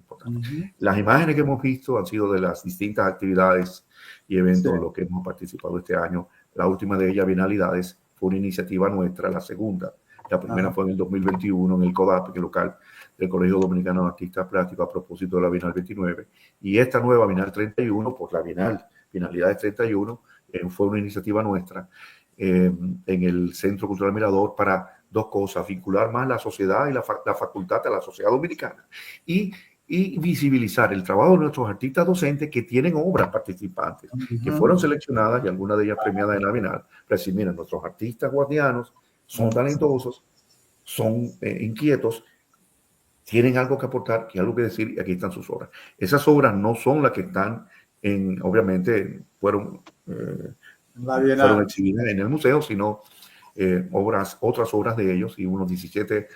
Las imágenes que hemos visto han sido de las distintas actividades y eventos en los que hemos participado este año. La última de ellas, Bienalidades, fue una iniciativa nuestra, la segunda. La primera fue en el 2021 en el CODAP, en el local del Colegio Dominicano de Artistas Plásticos, a propósito de la Bienal 29. Y esta nueva Bienal 31, por la Bienalidades 31, fue una iniciativa nuestra en el Centro Cultural Mirador para dos cosas: vincular más la sociedad y la facultad a la sociedad dominicana y visibilizar el trabajo de nuestros artistas docentes que tienen obras participantes, que fueron seleccionadas y algunas de ellas premiadas en la Bienal. Pero decir, mira, nuestros artistas guardianos son talentosos, son inquietos, tienen algo que aportar y algo que decir, y aquí están sus obras. Esas obras no son las que están obviamente fueron exhibidas en el museo, sino otras obras de ellos, y unos 17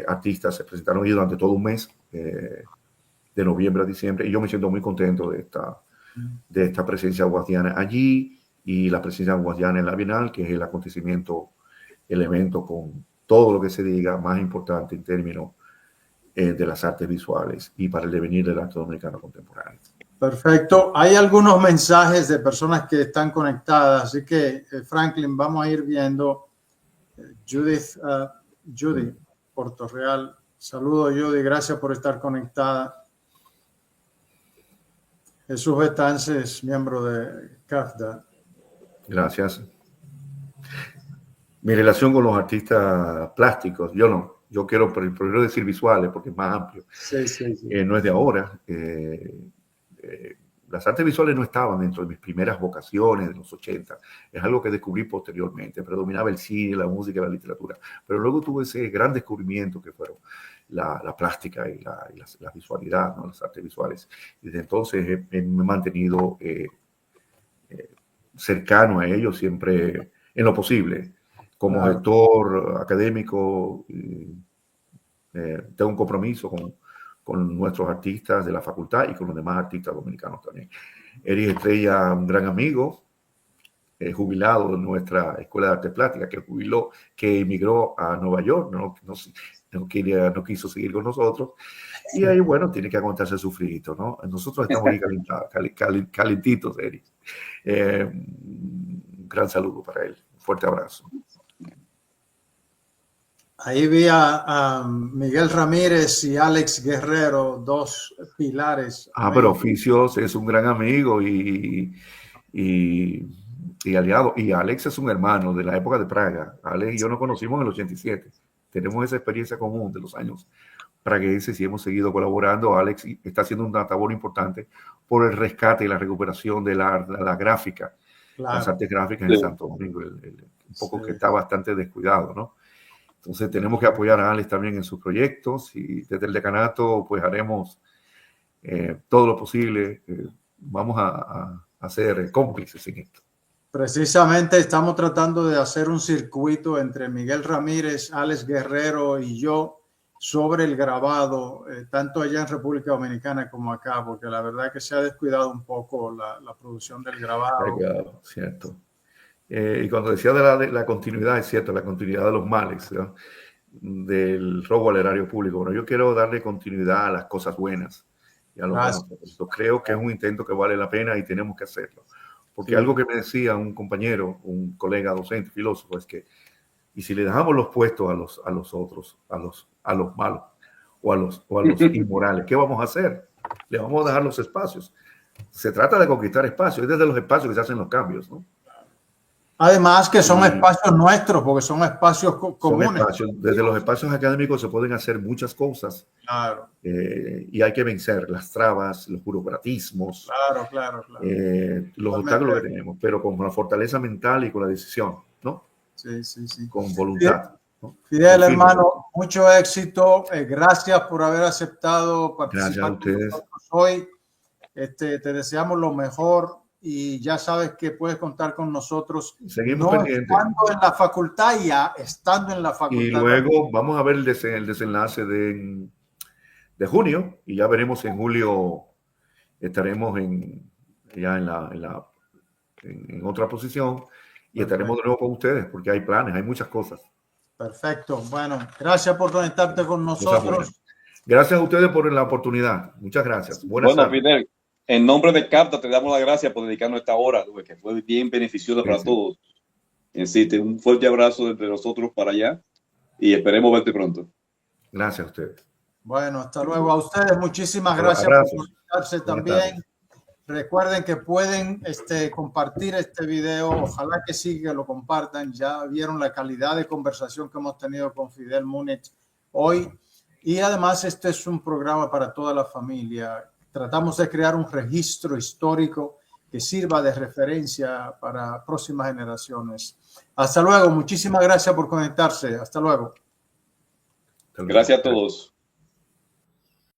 artistas se presentaron allí durante todo un mes, de noviembre a diciembre, y yo me siento muy contento de esta presencia guardiana allí y la presencia guardiana en la Bienal, que es el acontecimiento, el evento con todo lo que se diga más importante en términos de las artes visuales y para el devenir del arte dominicano contemporáneo. Perfecto. Hay algunos mensajes de personas que están conectadas, así que Franklin, vamos a ir viendo. Judy Portorreal. Saludos, Judy. Gracias por estar conectada. Jesús Betances, miembro de CAFDA. Gracias. Mi relación con los artistas plásticos, yo quiero primero decir visuales porque es más amplio. Sí. No es de ahora. Las artes visuales no estaban dentro de mis primeras vocaciones de los 80. Es algo que descubrí posteriormente. Predominaba el cine, la música y la literatura. Pero luego tuve ese gran descubrimiento que fueron la plástica y la visualidad, ¿no? Las artes visuales. Y desde entonces me he mantenido cercano a ellos siempre en lo posible. Como gestor académico, tengo un compromiso con nuestros artistas de la facultad y con los demás artistas dominicanos también. Eric Estrella, un gran amigo, jubilado de nuestra Escuela de Artes Plásticas, que emigró a Nueva York, no quiso seguir con nosotros, y ahí, bueno, tiene que aguantarse su frito, ¿no? Nosotros estamos ahí calentitos, Eric. Un gran saludo para él, un fuerte abrazo. Ahí vi a Miguel Ramírez y Alex Guerrero, dos pilares. Pero Oficios es un gran amigo y aliado. Y Alex es un hermano de la época de Praga. Alex y yo nos conocimos en el 87. Tenemos esa experiencia común de los años praguenses y hemos seguido colaborando. Alex está haciendo una labor importante por el rescate y la recuperación de la gráfica, las artes gráficas en Santo Domingo, un poco que está bastante descuidado, ¿no? Entonces tenemos que apoyar a Alex también en sus proyectos y desde el decanato pues haremos todo lo posible. Vamos a ser cómplices en esto. Precisamente estamos tratando de hacer un circuito entre Miguel Ramírez, Alex Guerrero y yo sobre el grabado, tanto allá en República Dominicana como acá, porque la verdad es que se ha descuidado un poco la producción del grabado. Cierto. Y cuando decía de la continuidad, es cierto, la continuidad de los males, ¿no? Del robo al erario público. Bueno, yo quiero darle continuidad a las cosas buenas y a los buenos propósitos. Creo que es un intento que vale la pena y tenemos que hacerlo. Porque algo que me decía un compañero, un colega docente, filósofo, es que, y si le dejamos los puestos a los otros, a los malos o a los inmorales, ¿qué vamos a hacer? Le vamos a dejar los espacios. Se trata de conquistar espacios, es desde los espacios que se hacen los cambios, ¿no? Además que son espacios nuestros, porque son espacios comunes. Son espacios, desde los espacios académicos se pueden hacer muchas cosas. Claro. Y hay que vencer las trabas, los burocratismos, Claro. los obstáculos que tenemos, pero con la fortaleza mental y con la decisión, ¿no? Sí. Con voluntad. ¿No? Fidel, hermano, mucho éxito. Gracias por haber aceptado participar con nosotros hoy. Te deseamos lo mejor. Y ya sabes que puedes contar con nosotros. Seguimos pendientes. Estando en la facultad y ya estando en la facultad. Y luego vamos a ver el desenlace de junio y ya veremos si en julio estaremos ya en otra posición y estaremos de nuevo con ustedes porque hay planes, hay muchas cosas. Perfecto. Bueno, gracias por conectarte con nosotros. Gracias a ustedes por la oportunidad. Muchas gracias. Buenas tardes. Fidel, en nombre de CAPDA te damos las gracias por dedicarnos esta hora, que fue bien beneficiosa para todos. Un fuerte abrazo entre nosotros para allá y esperemos verte pronto. Gracias a ustedes. Bueno, hasta luego. A ustedes muchísimas gracias por conectarse también. Recuerden que pueden compartir este video. Ojalá que sí, que lo compartan. Ya vieron la calidad de conversación que hemos tenido con Fidel Múnich hoy. Y además este es un programa para toda la familia. Tratamos de crear un registro histórico que sirva de referencia para próximas generaciones. Hasta luego. Muchísimas gracias por conectarse. Hasta luego. Gracias a todos.